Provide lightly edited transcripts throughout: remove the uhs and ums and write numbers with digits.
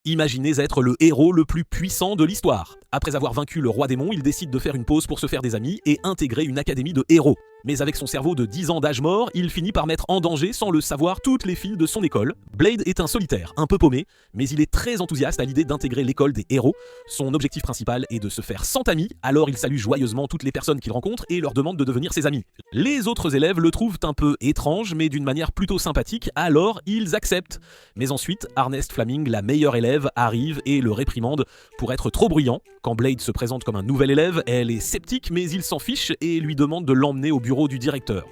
Imaginez être le héros le plus puissant de l'histoire. Après avoir vaincu le roi démon, il décide de faire une pause pour se faire des amis et intégrer une académie de héros. Mais avec son cerveau de 10 ans d'âge mort, il finit par mettre en danger sans le savoir toutes les filles de son école. Blade est un solitaire, un peu paumé, mais il est très enthousiaste à l'idée d'intégrer l'école des héros. Son objectif principal est de se faire 100 amis, alors il salue joyeusement toutes les personnes qu'il rencontre et leur demande de devenir ses amis. Les autres élèves le trouvent un peu étrange, mais d'une manière plutôt sympathique, alors ils acceptent. Mais ensuite, Ernest Fleming, la meilleure élève, arrive et le réprimande pour être trop bruyant. Quand Blade se présente comme un nouvel élève, elle est sceptique, mais il s'en fiche et lui demande de l'emmener au bureau du directeur.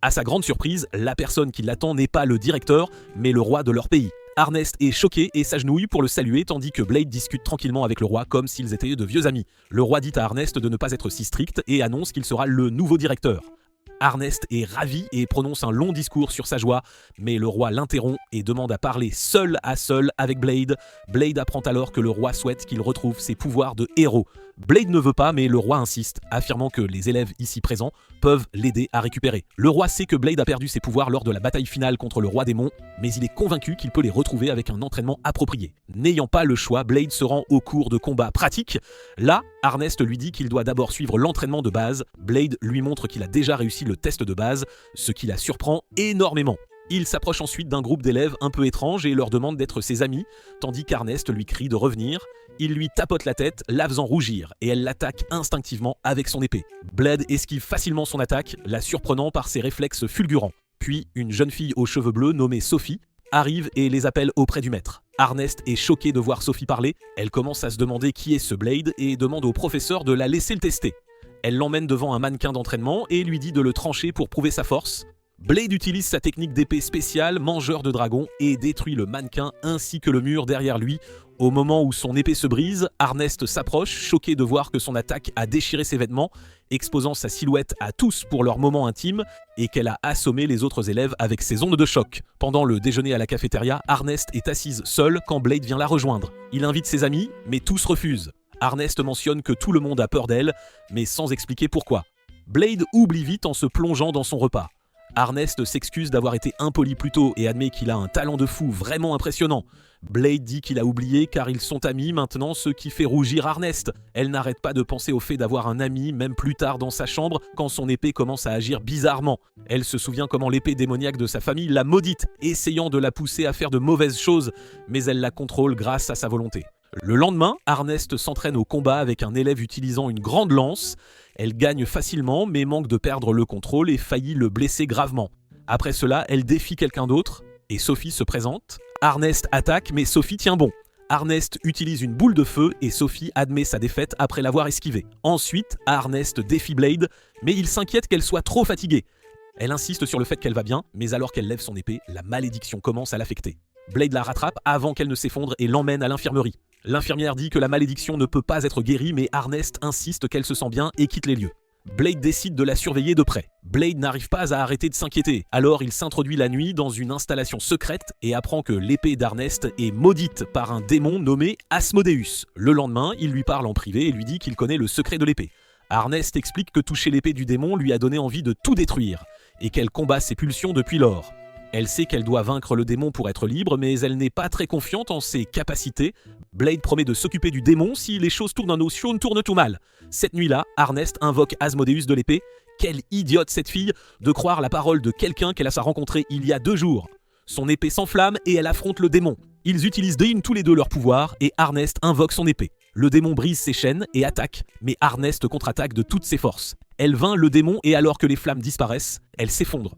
À sa grande surprise, la personne qui l'attend n'est pas le directeur, mais le roi de leur pays. Ernest est choqué et s'agenouille pour le saluer, tandis que Blade discute tranquillement avec le roi comme s'ils étaient de vieux amis. Le roi dit à Ernest de ne pas être si strict et annonce qu'il sera le nouveau directeur. Ernest est ravi et prononce un long discours sur sa joie, mais le roi l'interrompt et demande à parler seul à seul avec Blade. Blade apprend alors que le roi souhaite qu'il retrouve ses pouvoirs de héros. Blade ne veut pas, mais le roi insiste, affirmant que les élèves ici présents peuvent l'aider à récupérer. Le roi sait que Blade a perdu ses pouvoirs lors de la bataille finale contre le roi démon, mais il est convaincu qu'il peut les retrouver avec un entraînement approprié. N'ayant pas le choix, Blade se rend au cours de combats pratiques. Là, Ernest lui dit qu'il doit d'abord suivre l'entraînement de base. Blade lui montre qu'il a déjà réussi le test de base, ce qui la surprend énormément. Il s'approche ensuite d'un groupe d'élèves un peu étranges et leur demande d'être ses amis, tandis qu'Ernest lui crie de revenir. Il lui tapote la tête, la faisant rougir, et elle l'attaque instinctivement avec son épée. Blade esquive facilement son attaque, la surprenant par ses réflexes fulgurants. Puis, une jeune fille aux cheveux bleus nommée Sophie arrive et les appelle auprès du maître. Ernest est choqué de voir Sophie parler, elle commence à se demander qui est ce Blade et demande au professeur de la laisser le tester. Elle l'emmène devant un mannequin d'entraînement et lui dit de le trancher pour prouver sa force. Blade utilise sa technique d'épée spéciale, mangeur de dragons, et détruit le mannequin ainsi que le mur derrière lui. Au moment où son épée se brise, Ernest s'approche, choqué de voir que son attaque a déchiré ses vêtements, exposant sa silhouette à tous pour leur moment intime, et qu'elle a assommé les autres élèves avec ses ondes de choc. Pendant le déjeuner à la cafétéria, Ernest est assise seule quand Blade vient la rejoindre. Il invite ses amis, mais tous refusent. Ernest mentionne que tout le monde a peur d'elle, mais sans expliquer pourquoi. Blade oublie vite en se plongeant dans son repas. Ernest s'excuse d'avoir été impoli plus tôt et admet qu'il a un talent de fou vraiment impressionnant. Blade dit qu'il a oublié car ils sont amis maintenant, ce qui fait rougir Ernest. Elle n'arrête pas de penser au fait d'avoir un ami, même plus tard dans sa chambre, quand son épée commence à agir bizarrement. Elle se souvient comment l'épée démoniaque de sa famille l'a maudite, essayant de la pousser à faire de mauvaises choses, mais elle la contrôle grâce à sa volonté. Le lendemain, Ernest s'entraîne au combat avec un élève utilisant une grande lance. Elle gagne facilement, mais manque de perdre le contrôle et faillit le blesser gravement. Après cela, elle défie quelqu'un d'autre, et Sophie se présente. Ernest attaque, mais Sophie tient bon. Ernest utilise une boule de feu, et Sophie admet sa défaite après l'avoir esquivée. Ensuite, Ernest défie Blade, mais il s'inquiète qu'elle soit trop fatiguée. Elle insiste sur le fait qu'elle va bien, mais alors qu'elle lève son épée, la malédiction commence à l'affecter. Blade la rattrape avant qu'elle ne s'effondre et l'emmène à l'infirmerie. L'infirmière dit que la malédiction ne peut pas être guérie, mais Ernest insiste qu'elle se sent bien et quitte les lieux. Blade décide de la surveiller de près. Blade n'arrive pas à arrêter de s'inquiéter, alors il s'introduit la nuit dans une installation secrète et apprend que l'épée d'Ernest est maudite par un démon nommé Asmodeus. Le lendemain, il lui parle en privé et lui dit qu'il connaît le secret de l'épée. Ernest explique que toucher l'épée du démon lui a donné envie de tout détruire, et qu'elle combat ses pulsions depuis lors. Elle sait qu'elle doit vaincre le démon pour être libre, mais elle n'est pas très confiante en ses capacités. Blade promet de s'occuper du démon si les choses tournent en notion tournent tout mal. Cette nuit-là, Ernest invoque Asmodeus de l'épée. Quelle idiote cette fille de croire la parole de quelqu'un qu'elle a rencontré il y a 2 jours. Son épée s'enflamme et elle affronte le démon. Ils utilisent tous les deux leur pouvoir et Ernest invoque son épée. Le démon brise ses chaînes et attaque, mais Ernest contre-attaque de toutes ses forces. Elle vainc le démon et alors que les flammes disparaissent, elle s'effondre.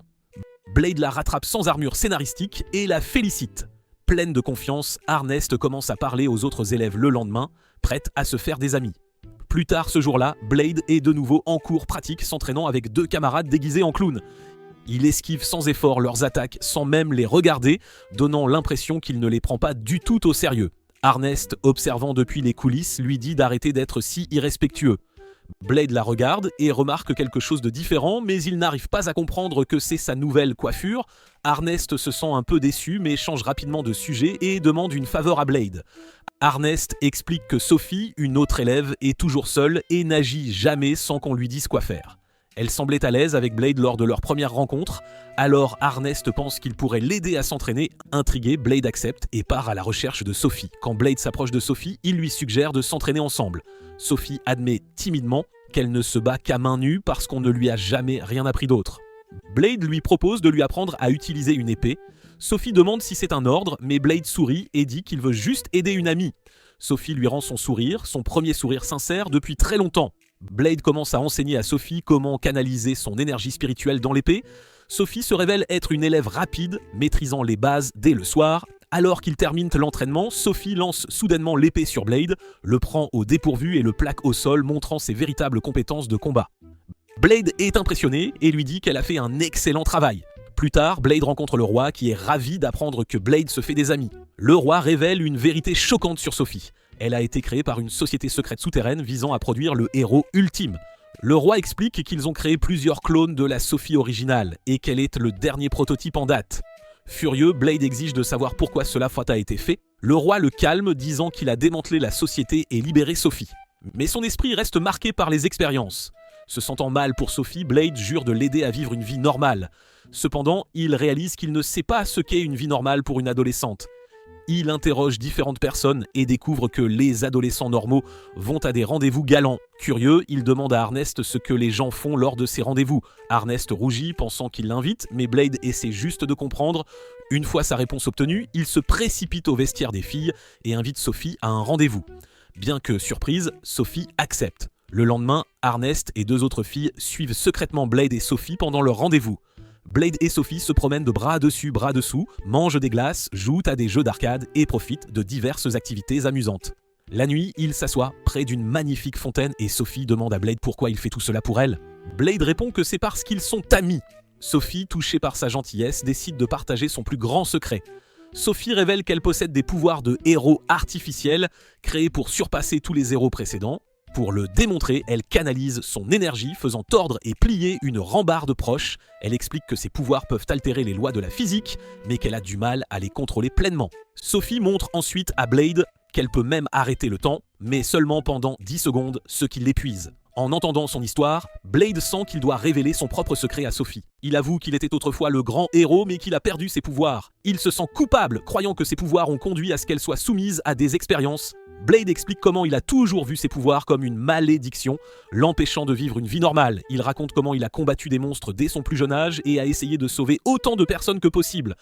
Blade la rattrape sans armure scénaristique et la félicite. Pleine de confiance, Ernest commence à parler aux autres élèves le lendemain, prête à se faire des amis. Plus tard ce jour-là, Blade est de nouveau en cours pratique s'entraînant avec 2 camarades déguisés en clowns. Il esquive sans effort leurs attaques sans même les regarder, donnant l'impression qu'il ne les prend pas du tout au sérieux. Ernest, observant depuis les coulisses, lui dit d'arrêter d'être si irrespectueux. Blade la regarde et remarque quelque chose de différent, mais il n'arrive pas à comprendre que c'est sa nouvelle coiffure. Ernest se sent un peu déçu, mais change rapidement de sujet et demande une faveur à Blade. Ernest explique que Sophie, une autre élève, est toujours seule et n'agit jamais sans qu'on lui dise quoi faire. Elle semblait à l'aise avec Blade lors de leur première rencontre, alors Arnest pense qu'il pourrait l'aider à s'entraîner. Intrigué, Blade accepte et part à la recherche de Sophie. Quand Blade s'approche de Sophie, il lui suggère de s'entraîner ensemble. Sophie admet timidement qu'elle ne se bat qu'à main nue parce qu'on ne lui a jamais rien appris d'autre. Blade lui propose de lui apprendre à utiliser une épée. Sophie demande si c'est un ordre, mais Blade sourit et dit qu'il veut juste aider une amie. Sophie lui rend son sourire, son premier sourire sincère depuis très longtemps. Blade commence à enseigner à Sophie comment canaliser son énergie spirituelle dans l'épée. Sophie se révèle être une élève rapide, maîtrisant les bases dès le soir. Alors qu'il termine l'entraînement, Sophie lance soudainement l'épée sur Blade, le prend au dépourvu et le plaque au sol, montrant ses véritables compétences de combat. Blade est impressionné et lui dit qu'elle a fait un excellent travail. Plus tard, Blade rencontre le roi qui est ravi d'apprendre que Blade se fait des amis. Le roi révèle une vérité choquante sur Sophie. Elle a été créée par une société secrète souterraine visant à produire le héros ultime. Le roi explique qu'ils ont créé plusieurs clones de la Sophie originale et qu'elle est le dernier prototype en date. Furieux, Blade exige de savoir pourquoi cela a été fait. Le roi le calme, disant qu'il a démantelé la société et libéré Sophie. Mais son esprit reste marqué par les expériences. Se sentant mal pour Sophie, Blade jure de l'aider à vivre une vie normale. Cependant, il réalise qu'il ne sait pas ce qu'est une vie normale pour une adolescente. Il interroge différentes personnes et découvre que les adolescents normaux vont à des rendez-vous galants. Curieux, il demande à Arnest ce que les gens font lors de ces rendez-vous. Arnest rougit, pensant qu'il l'invite, mais Blade essaie juste de comprendre. Une fois sa réponse obtenue, il se précipite au vestiaire des filles et invite Sophie à un rendez-vous. Bien que surprise, Sophie accepte. Le lendemain, Arnest et deux autres filles suivent secrètement Blade et Sophie pendant leur rendez-vous. Blade et Sophie se promènent de bras dessus, bras dessous, mangent des glaces, jouent à des jeux d'arcade et profitent de diverses activités amusantes. La nuit, ils s'assoient près d'une magnifique fontaine et Sophie demande à Blade pourquoi il fait tout cela pour elle. Blade répond que c'est parce qu'ils sont amis. Sophie, touchée par sa gentillesse, décide de partager son plus grand secret. Sophie révèle qu'elle possède des pouvoirs de héros artificiels créés pour surpasser tous les héros précédents. Pour le démontrer, elle canalise son énergie, faisant tordre et plier une rambarde proche. Elle explique que ses pouvoirs peuvent altérer les lois de la physique, mais qu'elle a du mal à les contrôler pleinement. Sophie montre ensuite à Blade qu'elle peut même arrêter le temps, mais seulement pendant 10 secondes, ce qui l'épuise. En entendant son histoire, Blade sent qu'il doit révéler son propre secret à Sophie. Il avoue qu'il était autrefois le grand héros, mais qu'il a perdu ses pouvoirs. Il se sent coupable, croyant que ses pouvoirs ont conduit à ce qu'elle soit soumise à des expériences. Blade explique comment il a toujours vu ses pouvoirs comme une malédiction, l'empêchant de vivre une vie normale. Il raconte comment il a combattu des monstres dès son plus jeune âge et a essayé de sauver autant de personnes que possible.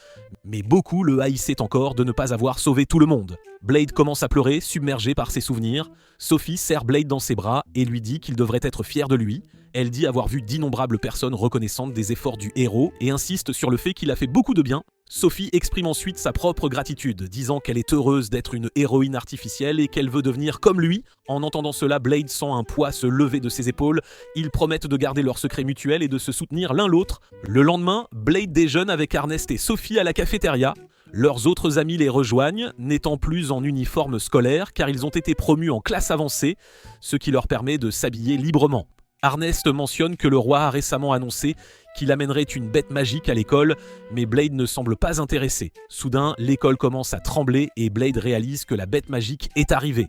Mais beaucoup le haïssaient encore de ne pas avoir sauvé tout le monde. Blade commence à pleurer, submergé par ses souvenirs. Sophie serre Blade dans ses bras et lui dit qu'il devrait être fier de lui. Elle dit avoir vu d'innombrables personnes reconnaissantes des efforts du héros et insiste sur le fait qu'il a fait beaucoup de bien. Sophie exprime ensuite sa propre gratitude, disant qu'elle est heureuse d'être une héroïne artificielle et qu'elle veut devenir comme lui. En entendant cela, Blade sent un poids se lever de ses épaules. Ils promettent de garder leur secret mutuel et de se soutenir l'un l'autre. Le lendemain, Blade déjeune avec Arnest et Sophie à la cafétéria. Leurs autres amis les rejoignent, n'étant plus en uniforme scolaire car ils ont été promus en classe avancée, ce qui leur permet de s'habiller librement. Arnest mentionne que le roi a récemment annoncé qu'il amènerait une bête magique à l'école, mais Blade ne semble pas intéressé. Soudain, l'école commence à trembler et Blade réalise que la bête magique est arrivée.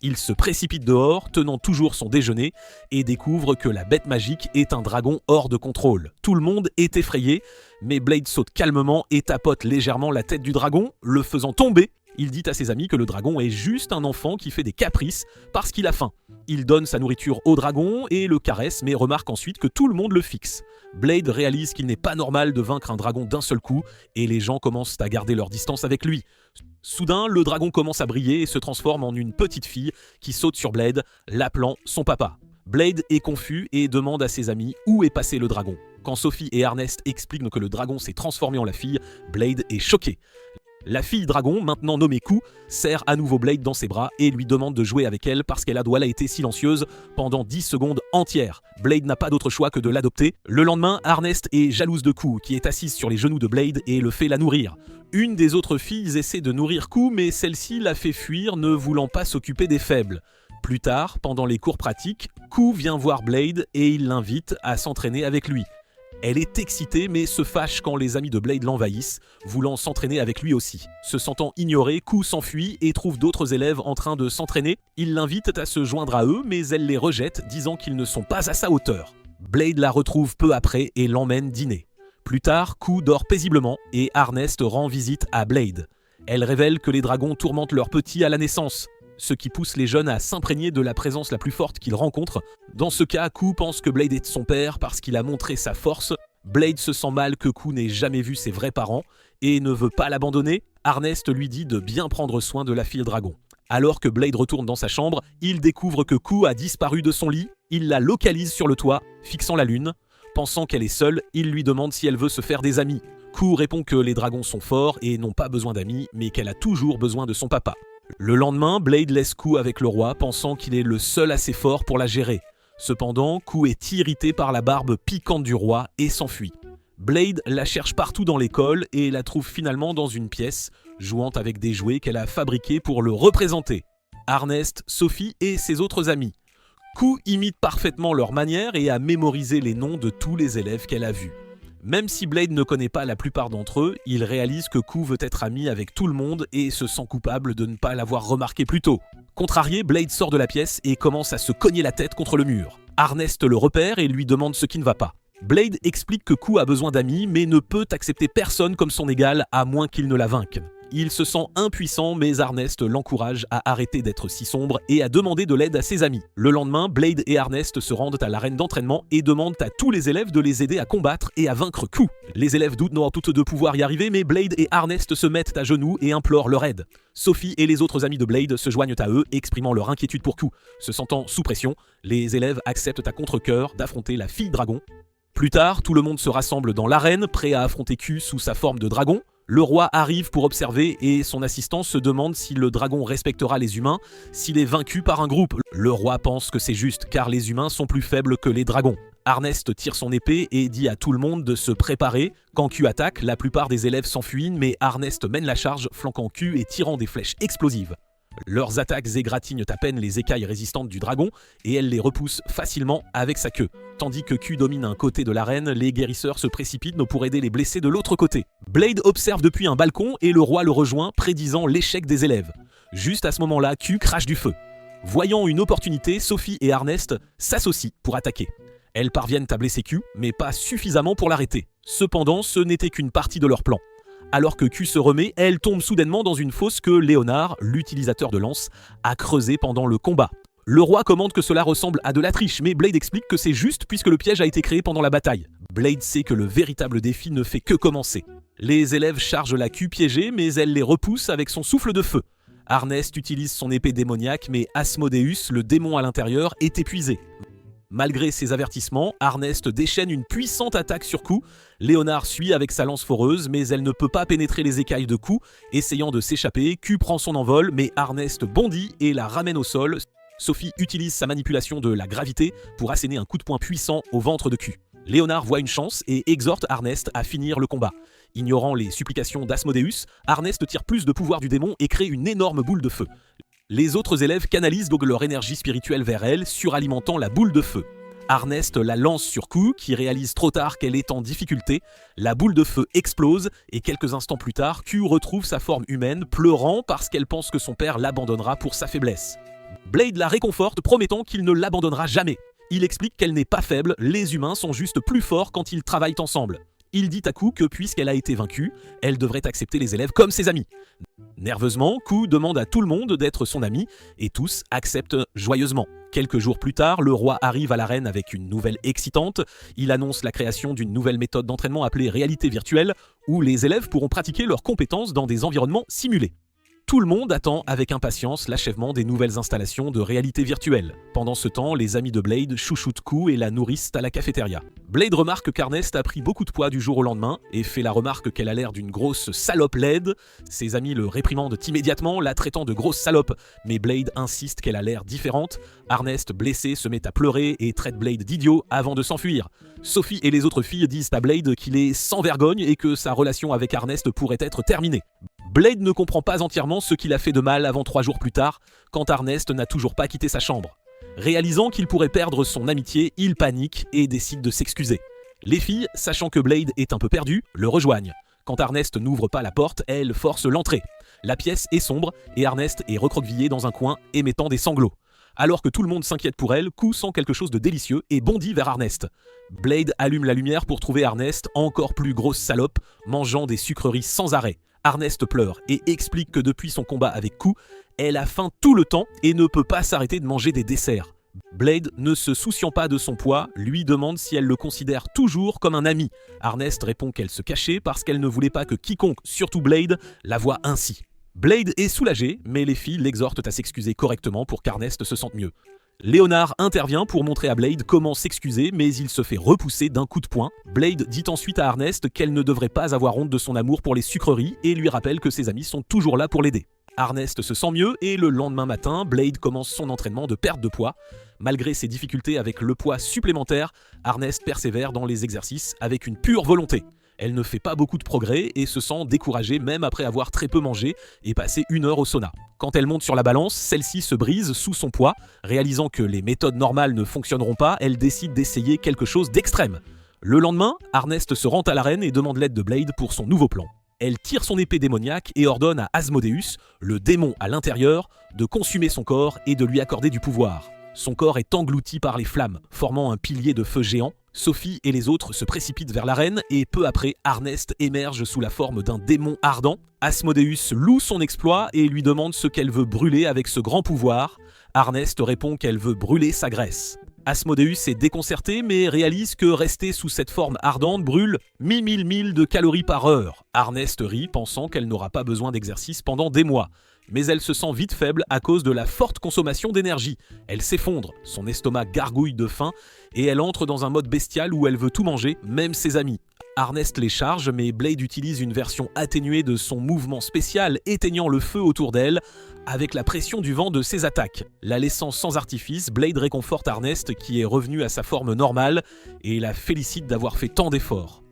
Il se précipite dehors, tenant toujours son déjeuner, et découvre que la bête magique est un dragon hors de contrôle. Tout le monde est effrayé, mais Blade saute calmement et tapote légèrement la tête du dragon, le faisant tomber. Il dit à ses amis que le dragon est juste un enfant qui fait des caprices parce qu'il a faim. Il donne sa nourriture au dragon et le caresse, mais remarque ensuite que tout le monde le fixe. Blade réalise qu'il n'est pas normal de vaincre un dragon d'un seul coup et les gens commencent à garder leur distance avec lui. Soudain, le dragon commence à briller et se transforme en une petite fille qui saute sur Blade, l'appelant son papa. Blade est confus et demande à ses amis où est passé le dragon. Quand Sophie et Arnest expliquent que le dragon s'est transformé en la fille, Blade est choqué. La fille dragon, maintenant nommée Kou, serre à nouveau Blade dans ses bras et lui demande de jouer avec elle parce qu'elle a été silencieuse pendant 10 secondes entières. Blade n'a pas d'autre choix que de l'adopter. Le lendemain, Arnest est jalouse de Kou, qui est assise sur les genoux de Blade et le fait la nourrir. Une des autres filles essaie de nourrir Kou, mais celle-ci la fait fuir, ne voulant pas s'occuper des faibles. Plus tard, pendant les cours pratiques, Kou vient voir Blade et il l'invite à s'entraîner avec lui. Elle est excitée mais se fâche quand les amis de Blade l'envahissent, voulant s'entraîner avec lui aussi. Se sentant ignorée, Kou s'enfuit et trouve d'autres élèves en train de s'entraîner. Il l'invite à se joindre à eux mais elle les rejette, disant qu'ils ne sont pas à sa hauteur. Blade la retrouve peu après et l'emmène dîner. Plus tard, Q dort paisiblement et Arnest rend visite à Blade. Elle révèle que les dragons tourmentent leurs petits à la naissance, ce qui pousse les jeunes à s'imprégner de la présence la plus forte qu'ils rencontrent. Dans ce cas, Q pense que Blade est son père parce qu'il a montré sa force. Blade se sent mal que Q n'ait jamais vu ses vrais parents et ne veut pas l'abandonner. Arnest lui dit de bien prendre soin de la fille dragon. Alors que Blade retourne dans sa chambre, il découvre que Q a disparu de son lit. Il la localise sur le toit, fixant la lune. Pensant qu'elle est seule, il lui demande si elle veut se faire des amis. Q répond que les dragons sont forts et n'ont pas besoin d'amis, mais qu'elle a toujours besoin de son papa. Le lendemain, Blade laisse Q avec le roi, pensant qu'il est le seul assez fort pour la gérer. Cependant, Q est irrité par la barbe piquante du roi et s'enfuit. Blade la cherche partout dans l'école et la trouve finalement dans une pièce, jouant avec des jouets qu'elle a fabriqués pour le représenter. Arnest, Sophie et ses autres amis. Q imite parfaitement leur manière et a mémorisé les noms de tous les élèves qu'elle a vus. Même si Blade ne connaît pas la plupart d'entre eux, il réalise que Q veut être ami avec tout le monde et se sent coupable de ne pas l'avoir remarqué plus tôt. Contrarié, Blade sort de la pièce et commence à se cogner la tête contre le mur. Arnest le repère et lui demande ce qui ne va pas. Blade explique que Q a besoin d'amis mais ne peut accepter personne comme son égal à moins qu'il ne la vainque. Il se sent impuissant mais Arnest l'encourage à arrêter d'être si sombre et à demander de l'aide à ses amis. Le lendemain, Blade et Arnest se rendent à l'arène d'entraînement et demandent à tous les élèves de les aider à combattre et à vaincre Q. Les élèves doutent toutes de pouvoir y arriver mais Blade et Arnest se mettent à genoux et implorent leur aide. Sophie et les autres amis de Blade se joignent à eux, exprimant leur inquiétude pour Q. Se sentant sous pression, les élèves acceptent à contre-cœur d'affronter la fille dragon. Plus tard, tout le monde se rassemble dans l'arène, prêt à affronter Q sous sa forme de dragon. Le roi arrive pour observer et son assistant se demande si le dragon respectera les humains s'il est vaincu par un groupe. Le roi pense que c'est juste car les humains sont plus faibles que les dragons. Arnest tire son épée et dit à tout le monde de se préparer. Quand Q attaque, la plupart des élèves s'enfuient mais Arnest mène la charge, flanquant Q et tirant des flèches explosives. Leurs attaques égratignent à peine les écailles résistantes du dragon et elle les repousse facilement avec sa queue. Tandis que Q domine un côté de l'arène, les guérisseurs se précipitent pour aider les blessés de l'autre côté. Blade observe depuis un balcon et le roi le rejoint, prédisant l'échec des élèves. Juste à ce moment-là, Q crache du feu. Voyant une opportunité, Sophie et Arnest s'associent pour attaquer. Elles parviennent à blesser Q, mais pas suffisamment pour l'arrêter. Cependant, ce n'était qu'une partie de leur plan. Alors que Q se remet, elle tombe soudainement dans une fosse que Léonard, l'utilisateur de lance, a creusée pendant le combat. Le roi commande que cela ressemble à de la triche, mais Blade explique que c'est juste puisque le piège a été créé pendant la bataille. Blade sait que le véritable défi ne fait que commencer. Les élèves chargent la Q piégée, mais elle les repousse avec son souffle de feu. Arnest utilise son épée démoniaque, mais Asmodeus, le démon à l'intérieur, est épuisé. Malgré ses avertissements, Arnest déchaîne une puissante attaque sur Q. Léonard suit avec sa lance foreuse, mais elle ne peut pas pénétrer les écailles de Q. Essayant de s'échapper, Q prend son envol, mais Arnest bondit et la ramène au sol. Sophie utilise sa manipulation de la gravité pour asséner un coup de poing puissant au ventre de Q. Léonard voit une chance et exhorte Arnest à finir le combat. Ignorant les supplications d'Asmodeus, Arnest tire plus de pouvoir du démon et crée une énorme boule de feu. Les autres élèves canalisent donc leur énergie spirituelle vers elle, suralimentant la boule de feu. Arnest la lance sur Q, qui réalise trop tard qu'elle est en difficulté. La boule de feu explose, et quelques instants plus tard, Q retrouve sa forme humaine, pleurant parce qu'elle pense que son père l'abandonnera pour sa faiblesse. Blade la réconforte, promettant qu'il ne l'abandonnera jamais. Il explique qu'elle n'est pas faible, les humains sont juste plus forts quand ils travaillent ensemble. Il dit à Q que puisqu'elle a été vaincue, elle devrait accepter les élèves comme ses amis. Nerveusement, Q demande à tout le monde d'être son ami et tous acceptent joyeusement. Quelques jours plus tard, le roi arrive à l'arène avec une nouvelle excitante. Il annonce la création d'une nouvelle méthode d'entraînement appelée réalité virtuelle où les élèves pourront pratiquer leurs compétences dans des environnements simulés. Tout le monde attend avec impatience l'achèvement des nouvelles installations de réalité virtuelle. Pendant ce temps, les amis de Blade chouchoutent Q et la nourrissent à la cafétéria. Blade remarque qu'Arnest a pris beaucoup de poids du jour au lendemain et fait la remarque qu'elle a l'air d'une grosse salope laide. Ses amis le réprimandent immédiatement, la traitant de grosse salope, mais Blade insiste qu'elle a l'air différente. Arnest, blessé, se met à pleurer et traite Blade d'idiot avant de s'enfuir. Sophie et les autres filles disent à Blade qu'il est sans vergogne et que sa relation avec Arnest pourrait être terminée. Blade ne comprend pas entièrement ce qu'il a fait de mal avant 3 jours plus tard, quand Arnest n'a toujours pas quitté sa chambre. Réalisant qu'il pourrait perdre son amitié, il panique et décide de s'excuser. Les filles, sachant que Blade est un peu perdu, le rejoignent. Quand Arnest n'ouvre pas la porte, elles forcent l'entrée. La pièce est sombre et Arnest est recroquevillé dans un coin, émettant des sanglots. Alors que tout le monde s'inquiète pour elle, Q sent quelque chose de délicieux et bondit vers Arnest. Blade allume la lumière pour trouver Arnest, encore plus grosse salope, mangeant des sucreries sans arrêt. Arnest pleure et explique que depuis son combat avec Q, elle a faim tout le temps et ne peut pas s'arrêter de manger des desserts. Blade, ne se souciant pas de son poids, lui demande si elle le considère toujours comme un ami. Arnest répond qu'elle se cachait parce qu'elle ne voulait pas que quiconque, surtout Blade, la voie ainsi. Blade est soulagé, mais les filles l'exhortent à s'excuser correctement pour qu'Arnest se sente mieux. Léonard intervient pour montrer à Blade comment s'excuser, mais il se fait repousser d'un coup de poing. Blade dit ensuite à Arnest qu'elle ne devrait pas avoir honte de son amour pour les sucreries et lui rappelle que ses amis sont toujours là pour l'aider. Arnest se sent mieux et le lendemain matin, Blade commence son entraînement de perte de poids. Malgré ses difficultés avec le poids supplémentaire, Arnest persévère dans les exercices avec une pure volonté. Elle ne fait pas beaucoup de progrès et se sent découragée même après avoir très peu mangé et passé 1 heure au sauna. Quand elle monte sur la balance, celle-ci se brise sous son poids. Réalisant que les méthodes normales ne fonctionneront pas, elle décide d'essayer quelque chose d'extrême. Le lendemain, Arnest se rend à l'arène et demande l'aide de Blade pour son nouveau plan. Elle tire son épée démoniaque et ordonne à Asmodeus, le démon à l'intérieur, de consumer son corps et de lui accorder du pouvoir. Son corps est englouti par les flammes, formant un pilier de feu géant. Sophie et les autres se précipitent vers l'arène et peu après, Arnest émerge sous la forme d'un démon ardent. Asmodeus loue son exploit et lui demande ce qu'elle veut brûler avec ce grand pouvoir. Arnest répond qu'elle veut brûler sa graisse. Asmodeus est déconcerté mais réalise que rester sous cette forme ardente brûle 1000 de calories par heure. Arnest rit pensant qu'elle n'aura pas besoin d'exercice pendant des mois. Mais elle se sent vite faible à cause de la forte consommation d'énergie. Elle s'effondre, son estomac gargouille de faim et elle entre dans un mode bestial où elle veut tout manger, même ses amis. Arnest les charge, mais Blade utilise une version atténuée de son mouvement spécial, éteignant le feu autour d'elle, avec la pression du vent de ses attaques. La laissant sans artifice, Blade réconforte Arnest qui est revenu à sa forme normale et la félicite d'avoir fait tant d'efforts.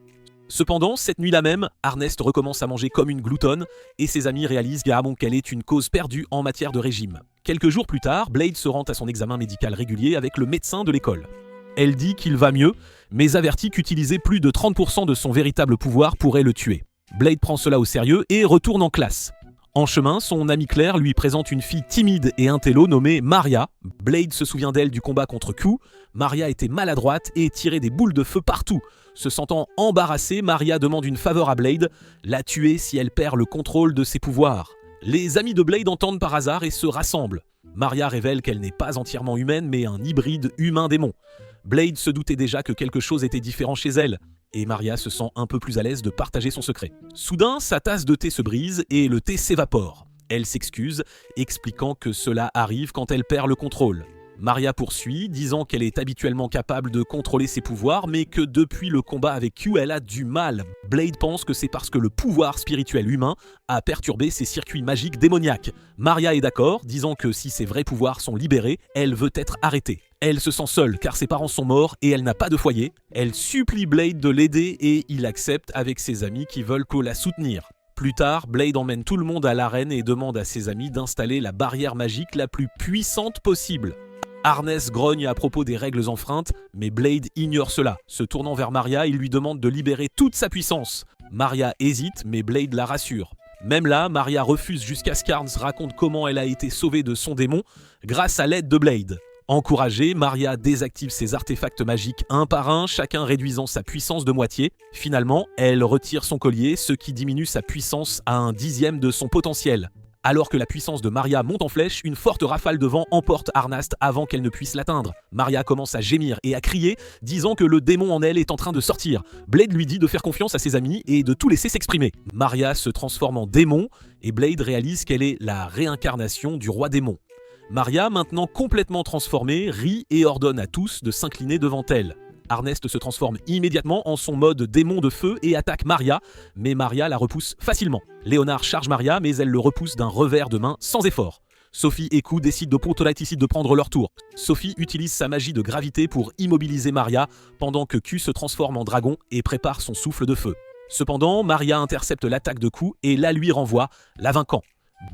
Cependant, cette nuit-là même, Arnest recommence à manger comme une gloutonne et ses amis réalisent qu'elle est une cause perdue en matière de régime. Quelques jours plus tard, Blade se rend à son examen médical régulier avec le médecin de l'école. Elle dit qu'il va mieux, mais avertit qu'utiliser plus de 30% de son véritable pouvoir pourrait le tuer. Blade prend cela au sérieux et retourne en classe. En chemin, son amie Claire lui présente une fille timide et intello nommée Maria. Blade se souvient d'elle du combat contre Q. Maria était maladroite et tirait des boules de feu partout. Se sentant embarrassée, Maria demande une faveur à Blade, la tuer si elle perd le contrôle de ses pouvoirs. Les amis de Blade entendent par hasard et se rassemblent. Maria révèle qu'elle n'est pas entièrement humaine mais un hybride humain-démon. Blade se doutait déjà que quelque chose était différent chez elle, et Maria se sent un peu plus à l'aise de partager son secret. Soudain, sa tasse de thé se brise et le thé s'évapore. Elle s'excuse, expliquant que cela arrive quand elle perd le contrôle. Maria poursuit, disant qu'elle est habituellement capable de contrôler ses pouvoirs, mais que depuis le combat avec Q, elle a du mal. Blade pense que c'est parce que le pouvoir spirituel humain a perturbé ses circuits magiques démoniaques. Maria est d'accord, disant que si ses vrais pouvoirs sont libérés, elle veut être arrêtée. Elle se sent seule car ses parents sont morts et elle n'a pas de foyer. Elle supplie Blade de l'aider et il accepte avec ses amis qui veulent la soutenir. Plus tard, Blade emmène tout le monde à l'arène et demande à ses amis d'installer la barrière magique la plus puissante possible. Arnest grogne à propos des règles enfreintes, mais Blade ignore cela. Se tournant vers Maria, il lui demande de libérer toute sa puissance. Maria hésite, mais Blade la rassure. Même là, Maria refuse jusqu'à ce qu'Arns raconte comment elle a été sauvée de son démon grâce à l'aide de Blade. Encouragée, Maria désactive ses artefacts magiques un par un, chacun réduisant sa puissance de moitié. Finalement, elle retire son collier, ce qui diminue sa puissance à 1/10 de son potentiel. Alors que la puissance de Maria monte en flèche, une forte rafale de vent emporte Arnast avant qu'elle ne puisse l'atteindre. Maria commence à gémir et à crier, disant que le démon en elle est en train de sortir. Blade lui dit de faire confiance à ses amis et de tout laisser s'exprimer. Maria se transforme en démon et Blade réalise qu'elle est la réincarnation du roi démon. Maria, maintenant complètement transformée, rit et ordonne à tous de s'incliner devant elle. Arnest se transforme immédiatement en son mode démon de feu et attaque Maria, mais Maria la repousse facilement. Léonard charge Maria, mais elle le repousse d'un revers de main sans effort. Sophie et Q décident de prendre leur tour. Sophie utilise sa magie de gravité pour immobiliser Maria, pendant que Q se transforme en dragon et prépare son souffle de feu. Cependant, Maria intercepte l'attaque de Q et la lui renvoie, la vainquant.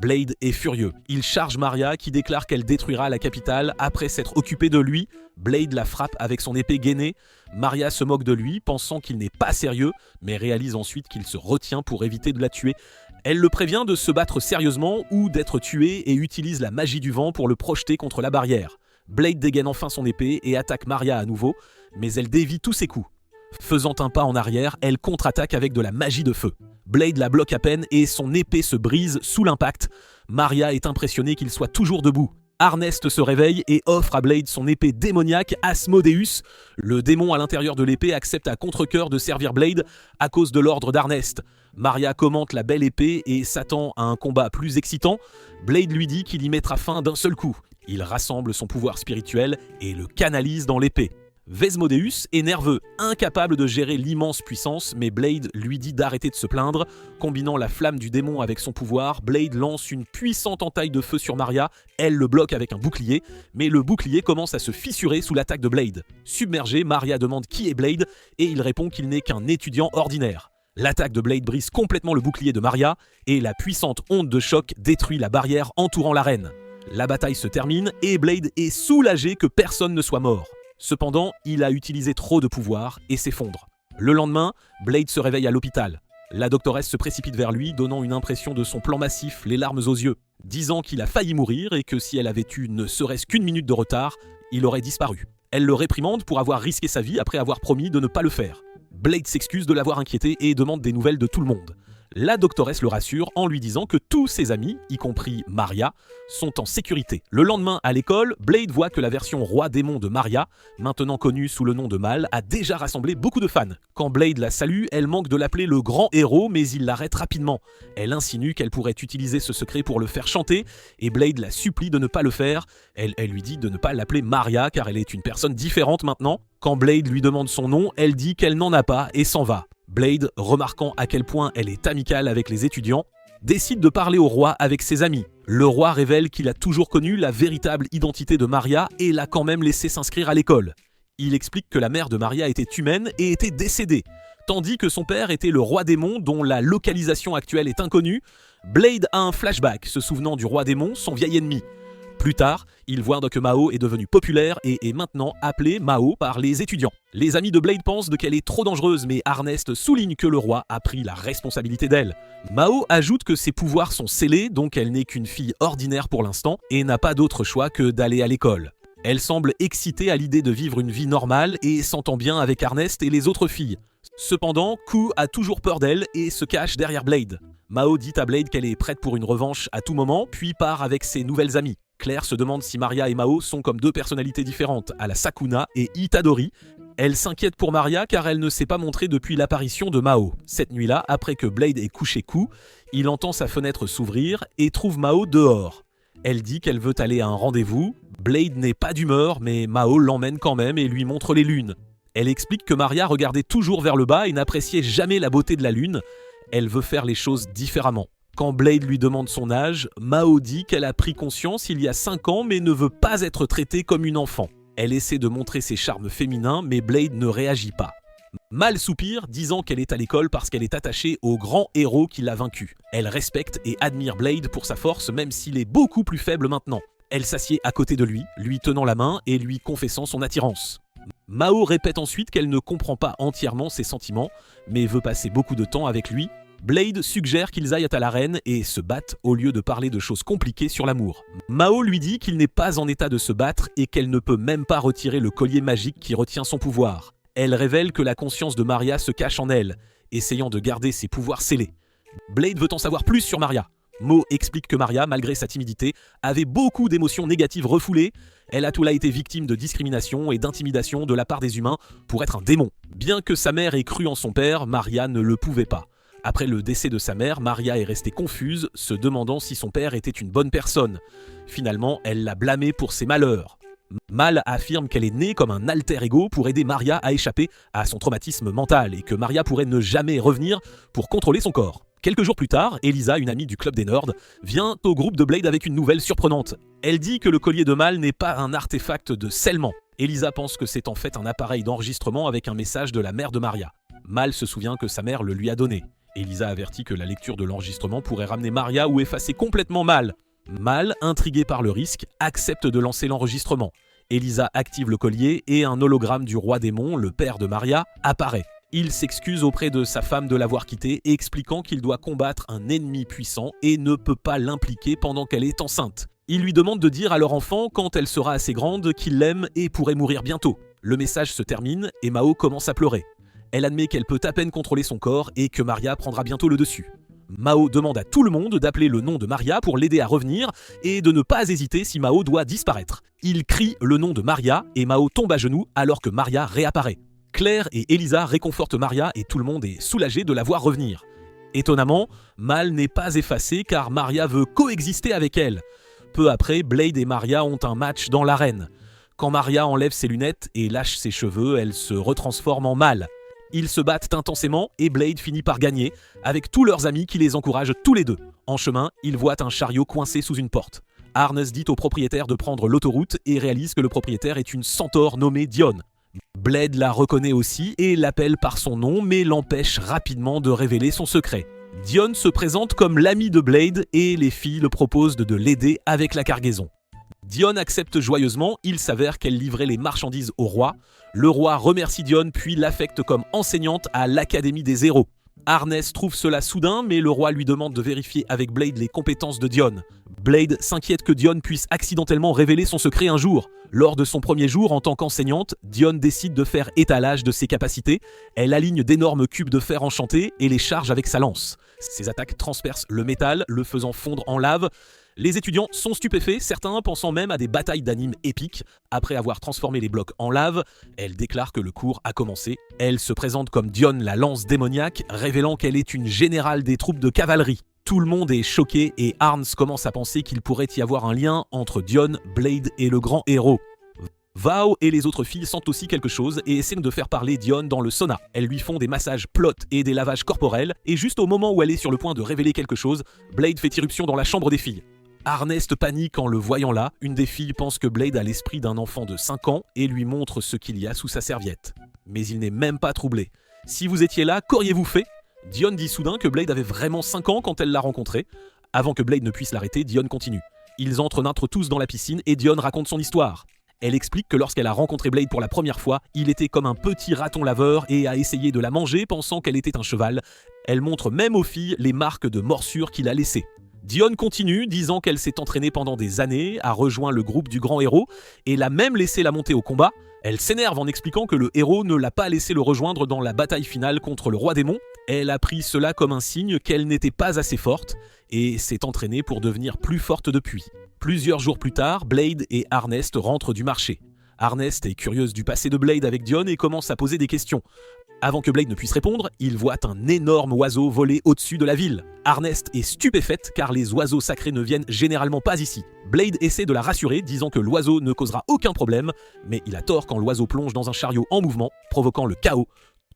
Blade est furieux. Il charge Maria qui déclare qu'elle détruira la capitale après s'être occupée de lui. Blade la frappe avec son épée gainée. Maria se moque de lui, pensant qu'il n'est pas sérieux, mais réalise ensuite qu'il se retient pour éviter de la tuer. Elle le prévient de se battre sérieusement ou d'être tué et utilise la magie du vent pour le projeter contre la barrière. Blade dégaine enfin son épée et attaque Maria à nouveau, mais elle dévie tous ses coups. Faisant un pas en arrière, elle contre-attaque avec de la magie de feu. Blade la bloque à peine et son épée se brise sous l'impact. Maria est impressionnée qu'il soit toujours debout. Arnest se réveille et offre à Blade son épée démoniaque Asmodeus. Le démon à l'intérieur de l'épée accepte à contre-cœur de servir Blade à cause de l'ordre d'Arnest. Maria commente la belle épée et s'attend à un combat plus excitant. Blade lui dit qu'il y mettra fin d'un seul coup. Il rassemble son pouvoir spirituel et le canalise dans l'épée. Vesmodeus est nerveux, incapable de gérer l'immense puissance, mais Blade lui dit d'arrêter de se plaindre. Combinant la flamme du démon avec son pouvoir, Blade lance une puissante entaille de feu sur Maria. Elle le bloque avec un bouclier, mais le bouclier commence à se fissurer sous l'attaque de Blade. Submergée, Maria demande qui est Blade et il répond qu'il n'est qu'un étudiant ordinaire. L'attaque de Blade brise complètement le bouclier de Maria et la puissante onde de choc détruit la barrière entourant la reine. La bataille se termine et Blade est soulagé que personne ne soit mort. Cependant, il a utilisé trop de pouvoir et s'effondre. Le lendemain, Blade se réveille à l'hôpital. La doctoresse se précipite vers lui, donnant une impression de son plan massif, les larmes aux yeux, disant qu'il a failli mourir et que si elle avait eu ne serait-ce qu'une minute de retard, il aurait disparu. Elle le réprimande pour avoir risqué sa vie après avoir promis de ne pas le faire. Blade s'excuse de l'avoir inquiété et demande des nouvelles de tout le monde. La doctoresse le rassure en lui disant que tous ses amis, y compris Maria, sont en sécurité. Le lendemain, à l'école, Blade voit que la version roi démon de Maria, maintenant connue sous le nom de Mal, a déjà rassemblé beaucoup de fans. Quand Blade la salue, elle manque de l'appeler le grand héros, mais il l'arrête rapidement. Elle insinue qu'elle pourrait utiliser ce secret pour le faire chanter, et Blade la supplie de ne pas le faire. Elle lui dit de ne pas l'appeler Maria, car elle est une personne différente maintenant. Quand Blade lui demande son nom, elle dit qu'elle n'en a pas et s'en va. Blade, remarquant à quel point elle est amicale avec les étudiants, décide de parler au roi avec ses amis. Le roi révèle qu'il a toujours connu la véritable identité de Maria et l'a quand même laissé s'inscrire à l'école. Il explique que la mère de Maria était humaine et était décédée, tandis que son père était le roi démon dont la localisation actuelle est inconnue. Blade a un flashback se souvenant du roi démon, son vieil ennemi. Plus tard, il voit que Mao est devenue populaire et est maintenant appelée Mao par les étudiants. Les amis de Blade pensent qu'elle est trop dangereuse, mais Arnest souligne que le roi a pris la responsabilité d'elle. Mao ajoute que ses pouvoirs sont scellés, donc elle n'est qu'une fille ordinaire pour l'instant et n'a pas d'autre choix que d'aller à l'école. Elle semble excitée à l'idée de vivre une vie normale et s'entend bien avec Arnest et les autres filles. Cependant, Ku a toujours peur d'elle et se cache derrière Blade. Mao dit à Blade qu'elle est prête pour une revanche à tout moment, puis part avec ses nouvelles amies. Claire se demande si Maria et Mao sont comme deux personnalités différentes, à la Sakuna et Itadori. Elle s'inquiète pour Maria car elle ne s'est pas montrée depuis l'apparition de Mao. Cette nuit-là, après que Blade ait couché Ku, il entend sa fenêtre s'ouvrir et trouve Mao dehors. Elle dit qu'elle veut aller à un rendez-vous. Blade n'est pas d'humeur, mais Mao l'emmène quand même et lui montre les lunes. Elle explique que Maria regardait toujours vers le bas et n'appréciait jamais la beauté de la lune. Elle veut faire les choses différemment. Quand Blade lui demande son âge, Mao dit qu'elle a pris conscience il y a 5 ans mais ne veut pas être traitée comme une enfant. Elle essaie de montrer ses charmes féminins mais Blade ne réagit pas. Mal soupire, disant qu'elle est à l'école parce qu'elle est attachée au grand héros qui l'a vaincue. Elle respecte et admire Blade pour sa force même s'il est beaucoup plus faible maintenant. Elle s'assied à côté de lui, lui tenant la main et lui confessant son attirance. Mao répète ensuite qu'elle ne comprend pas entièrement ses sentiments mais veut passer beaucoup de temps avec lui. Blade suggère qu'ils aillent à l'arène et se battent au lieu de parler de choses compliquées sur l'amour. Mao lui dit qu'il n'est pas en état de se battre et qu'elle ne peut même pas retirer le collier magique qui retient son pouvoir. Elle révèle que la conscience de Maria se cache en elle, essayant de garder ses pouvoirs scellés. Blade veut en savoir plus sur Maria. Mo explique que Maria, malgré sa timidité, avait beaucoup d'émotions négatives refoulées. Elle a tout là été victime de discrimination et d'intimidation de la part des humains pour être un démon. Bien que sa mère ait cru en son père, Maria ne le pouvait pas. Après le décès de sa mère, Maria est restée confuse, se demandant si son père était une bonne personne. Finalement, elle l'a blâmé pour ses malheurs. Mal affirme qu'elle est née comme un alter ego pour aider Maria à échapper à son traumatisme mental et que Maria pourrait ne jamais revenir pour contrôler son corps. Quelques jours plus tard, Elisa, une amie du club des Nerds, vient au groupe de Blade avec une nouvelle surprenante. Elle dit que le collier de Mal n'est pas un artefact de scellement. Elisa pense que c'est en fait un appareil d'enregistrement avec un message de la mère de Maria. Mal se souvient que sa mère le lui a donné. Elisa avertit que la lecture de l'enregistrement pourrait ramener Maria ou effacer complètement Mal. Mal, intrigué par le risque, accepte de lancer l'enregistrement. Elisa active le collier et un hologramme du roi démon, le père de Maria, apparaît. Il s'excuse auprès de sa femme de l'avoir quitté, expliquant qu'il doit combattre un ennemi puissant et ne peut pas l'impliquer pendant qu'elle est enceinte. Ils lui demandent de dire à leur enfant, quand elle sera assez grande, qu'il l'aime et pourrait mourir bientôt. Le message se termine et Mao commence à pleurer. Elle admet qu'elle peut à peine contrôler son corps et que Maria prendra bientôt le dessus. Mao demande à tout le monde d'appeler le nom de Maria pour l'aider à revenir et de ne pas hésiter si Mao doit disparaître. Il crie le nom de Maria et Mao tombe à genoux alors que Maria réapparaît. Claire et Elisa réconfortent Maria et tout le monde est soulagé de la voir revenir. Étonnamment, Mal n'est pas effacé car Maria veut coexister avec elle. Peu après, Blade et Maria ont un match dans l'arène. Quand Maria enlève ses lunettes et lâche ses cheveux, elle se retransforme en Mal. Ils se battent intensément et Blade finit par gagner, avec tous leurs amis qui les encouragent tous les deux. En chemin, ils voient un chariot coincé sous une porte. Arnes dit au propriétaire de prendre l'autoroute et réalise que le propriétaire est une centaure nommée Dione. Blade la reconnaît aussi et l'appelle par son nom mais l'empêche rapidement de révéler son secret. Dione se présente comme l'ami de Blade et les filles le proposent de l'aider avec la cargaison. Dione accepte joyeusement, il s'avère qu'elle livrait les marchandises au roi. Le roi remercie Dione puis l'affecte comme enseignante à l'Académie des héros. Arnes trouve cela soudain, mais le roi lui demande de vérifier avec Blade les compétences de Dione. Blade s'inquiète que Dione puisse accidentellement révéler son secret un jour. Lors de son premier jour en tant qu'enseignante, Dione décide de faire étalage de ses capacités. Elle aligne d'énormes cubes de fer enchantés et les charge avec sa lance. Ses attaques transpercent le métal, le faisant fondre en lave. Les étudiants sont stupéfaits, certains pensant même à des batailles d'anime épiques. Après avoir transformé les blocs en lave, elle déclare que le cours a commencé. Elle se présente comme Dione la lance démoniaque, révélant qu'elle est une générale des troupes de cavalerie. Tout le monde est choqué et Arnes commence à penser qu'il pourrait y avoir un lien entre Dione, Blade et le grand héros. Vao et les autres filles sentent aussi quelque chose et essaient de faire parler Dione dans le sauna. Elles lui font des massages plot et des lavages corporels, et juste au moment où elle est sur le point de révéler quelque chose, Blade fait irruption dans la chambre des filles. Arnest panique en le voyant là. Une des filles pense que Blade a l'esprit d'un enfant de 5 ans et lui montre ce qu'il y a sous sa serviette. Mais il n'est même pas troublé. « Si vous étiez là, qu'auriez-vous fait ?» Dione dit soudain que Blade avait vraiment 5 ans quand elle l'a rencontré. Avant que Blade ne puisse l'arrêter, Dione continue. Ils entrent tous dans la piscine et Dione raconte son histoire. Elle explique que lorsqu'elle a rencontré Blade pour la première fois, il était comme un petit raton laveur et a essayé de la manger pensant qu'elle était un cheval. Elle montre même aux filles les marques de morsures qu'il a laissées. Dione continue, disant qu'elle s'est entraînée pendant des années, a rejoint le groupe du grand héros et l'a même laissé la monter au combat. Elle s'énerve en expliquant que le héros ne l'a pas laissé le rejoindre dans la bataille finale contre le roi démon. Elle a pris cela comme un signe qu'elle n'était pas assez forte et s'est entraînée pour devenir plus forte depuis. Plusieurs jours plus tard, Blade et Arnest rentrent du marché. Arnest est curieuse du passé de Blade avec Dione et commence à poser des questions. Avant que Blade ne puisse répondre, il voit un énorme oiseau voler au-dessus de la ville. Arnest est stupéfaite car les oiseaux sacrés ne viennent généralement pas ici. Blade essaie de la rassurer, disant que l'oiseau ne causera aucun problème, mais il a tort quand l'oiseau plonge dans un chariot en mouvement, provoquant le chaos.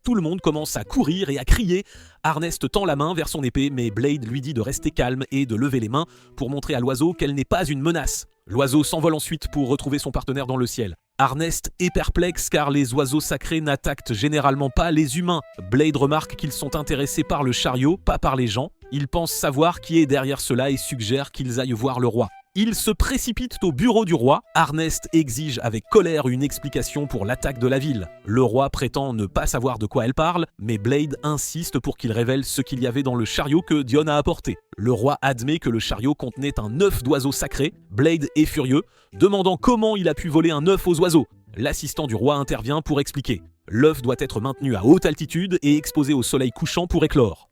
Tout le monde commence à courir et à crier. Arnest tend la main vers son épée, mais Blade lui dit de rester calme et de lever les mains pour montrer à l'oiseau qu'elle n'est pas une menace. L'oiseau s'envole ensuite pour retrouver son partenaire dans le ciel. Arnest est perplexe car les oiseaux sacrés n'attaquent généralement pas les humains. Blade remarque qu'ils sont intéressés par le chariot, pas par les gens. Il pense savoir qui est derrière cela et suggère qu'ils aillent voir le roi. Ils se précipitent au bureau du roi. Arnest exige avec colère une explication pour l'attaque de la ville. Le roi prétend ne pas savoir de quoi elle parle, mais Blade insiste pour qu'il révèle ce qu'il y avait dans le chariot que Dione a apporté. Le roi admet que le chariot contenait un œuf d'oiseau sacré. Blade est furieux, demandant comment il a pu voler un œuf aux oiseaux. L'assistant du roi intervient pour expliquer. L'œuf doit être maintenu à haute altitude et exposé au soleil couchant pour éclore.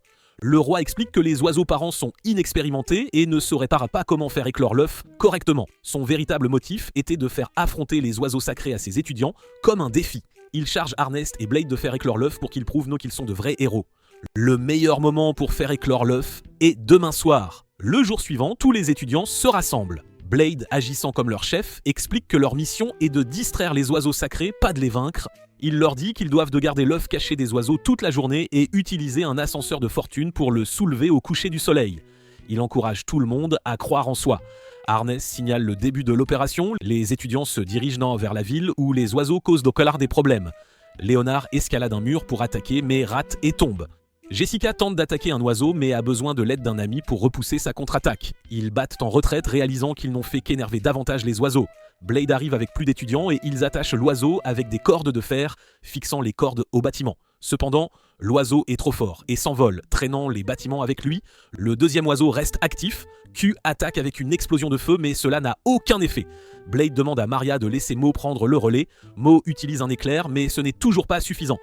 Le roi explique que les oiseaux parents sont inexpérimentés et ne sauraient pas comment faire éclore l'œuf correctement. Son véritable motif était de faire affronter les oiseaux sacrés à ses étudiants comme un défi. Il charge Arnest et Blade de faire éclore l'œuf pour qu'ils prouvent qu'ils sont de vrais héros. Le meilleur moment pour faire éclore l'œuf est demain soir. Le jour suivant, tous les étudiants se rassemblent. Blade, agissant comme leur chef, explique que leur mission est de distraire les oiseaux sacrés, pas de les vaincre. Il leur dit qu'ils doivent garder l'œuf caché des oiseaux toute la journée et utiliser un ascenseur de fortune pour le soulever au coucher du soleil. Il encourage tout le monde à croire en soi. Arnest signale le début de l'opération. Les étudiants se dirigent vers la ville où les oiseaux causent au connard des problèmes. Léonard escalade un mur pour attaquer mais rate et tombe. Jessica tente d'attaquer un oiseau mais a besoin de l'aide d'un ami pour repousser sa contre-attaque. Ils battent en retraite réalisant qu'ils n'ont fait qu'énerver davantage les oiseaux. Blade arrive avec plus d'étudiants et ils attachent l'oiseau avec des cordes de fer, fixant les cordes au bâtiment. Cependant, l'oiseau est trop fort et s'envole, traînant les bâtiments avec lui. Le deuxième oiseau reste actif. Q attaque avec une explosion de feu, mais cela n'a aucun effet. Blade demande à Maria de laisser Mo prendre le relais. Mo utilise un éclair, mais ce n'est toujours pas suffisant.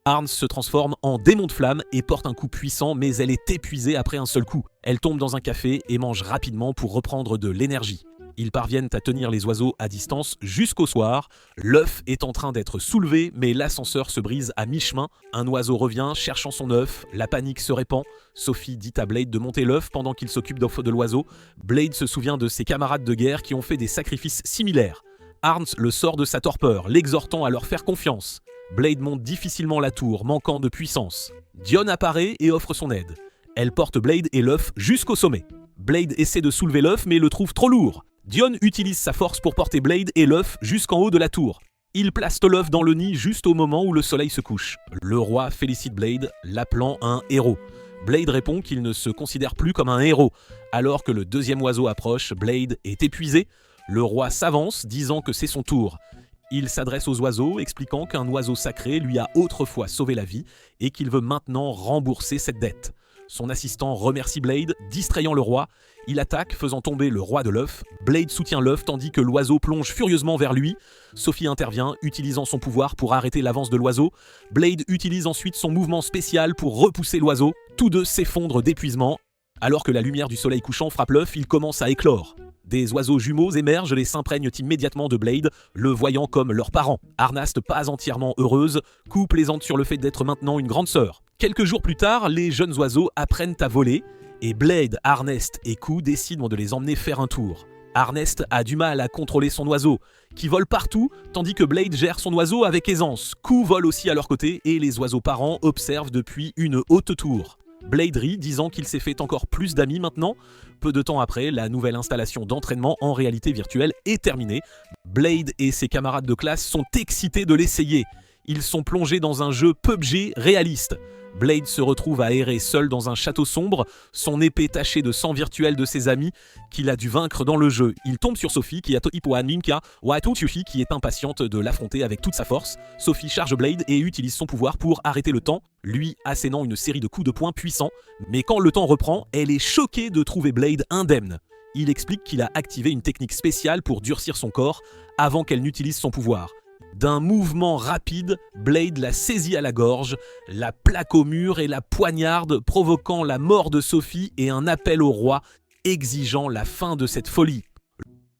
Arnes se transforme en démon de flamme et porte un coup puissant, mais elle est épuisée après un seul coup. Elle tombe dans un café et mange rapidement pour reprendre de l'énergie. Ils parviennent à tenir les oiseaux à distance jusqu'au soir. L'œuf est en train d'être soulevé, mais l'ascenseur se brise à mi-chemin. Un oiseau revient, cherchant son œuf. La panique se répand. Sophie dit à Blade de monter l'œuf pendant qu'il s'occupe de l'oiseau. Blade se souvient de ses camarades de guerre qui ont fait des sacrifices similaires. Arnes le sort de sa torpeur, l'exhortant à leur faire confiance. Blade monte difficilement la tour, manquant de puissance. Dione apparaît et offre son aide. Elle porte Blade et l'œuf jusqu'au sommet. Blade essaie de soulever l'œuf mais le trouve trop lourd. Dione utilise sa force pour porter Blade et l'œuf jusqu'en haut de la tour. Il place l'œuf dans le nid juste au moment où le soleil se couche. Le roi félicite Blade, l'appelant un héros. Blade répond qu'il ne se considère plus comme un héros. Alors que le deuxième oiseau approche, Blade est épuisé. Le roi s'avance, disant que c'est son tour. Il s'adresse aux oiseaux, expliquant qu'un oiseau sacré lui a autrefois sauvé la vie et qu'il veut maintenant rembourser cette dette. Son assistant remercie Blade, distrayant le roi. Il attaque, faisant tomber le roi de l'œuf. Blade soutient l'œuf tandis que l'oiseau plonge furieusement vers lui. Sophie intervient, utilisant son pouvoir pour arrêter l'avance de l'oiseau. Blade utilise ensuite son mouvement spécial pour repousser l'oiseau. Tous deux s'effondrent d'épuisement. Alors que la lumière du soleil couchant frappe l'œuf, il commence à éclore. Des oiseaux jumeaux émergent et s'imprègnent immédiatement de Blade, le voyant comme leurs parents. Arnast, pas entièrement heureuse, Q plaisante sur le fait d'être maintenant une grande sœur. Quelques jours plus tard, les jeunes oiseaux apprennent à voler, et Blade, Arnest et Q décident de les emmener faire un tour. Arnest a du mal à contrôler son oiseau, qui vole partout, tandis que Blade gère son oiseau avec aisance. Q vole aussi à leur côté, et les oiseaux parents observent depuis une haute tour. Blade rit, disant qu'il s'est fait encore plus d'amis maintenant. Peu de temps après, la nouvelle installation d'entraînement en réalité virtuelle est terminée. Blade et ses camarades de classe sont excités de l'essayer. Ils sont plongés dans un jeu PUBG réaliste. Blade se retrouve à errer seul dans un château sombre, son épée tachée de sang virtuel de ses amis qu'il a dû vaincre dans le jeu. Il tombe sur Sophie qui est impatiente de l'affronter avec toute sa force. Sophie charge Blade et utilise son pouvoir pour arrêter le temps, lui assénant une série de coups de poing puissants. Mais quand le temps reprend, elle est choquée de trouver Blade indemne. Il explique qu'il a activé une technique spéciale pour durcir son corps avant qu'elle n'utilise son pouvoir. D'un mouvement rapide, Blade la saisit à la gorge, la plaque au mur et la poignarde, provoquant la mort de Sophie et un appel au roi, exigeant la fin de cette folie.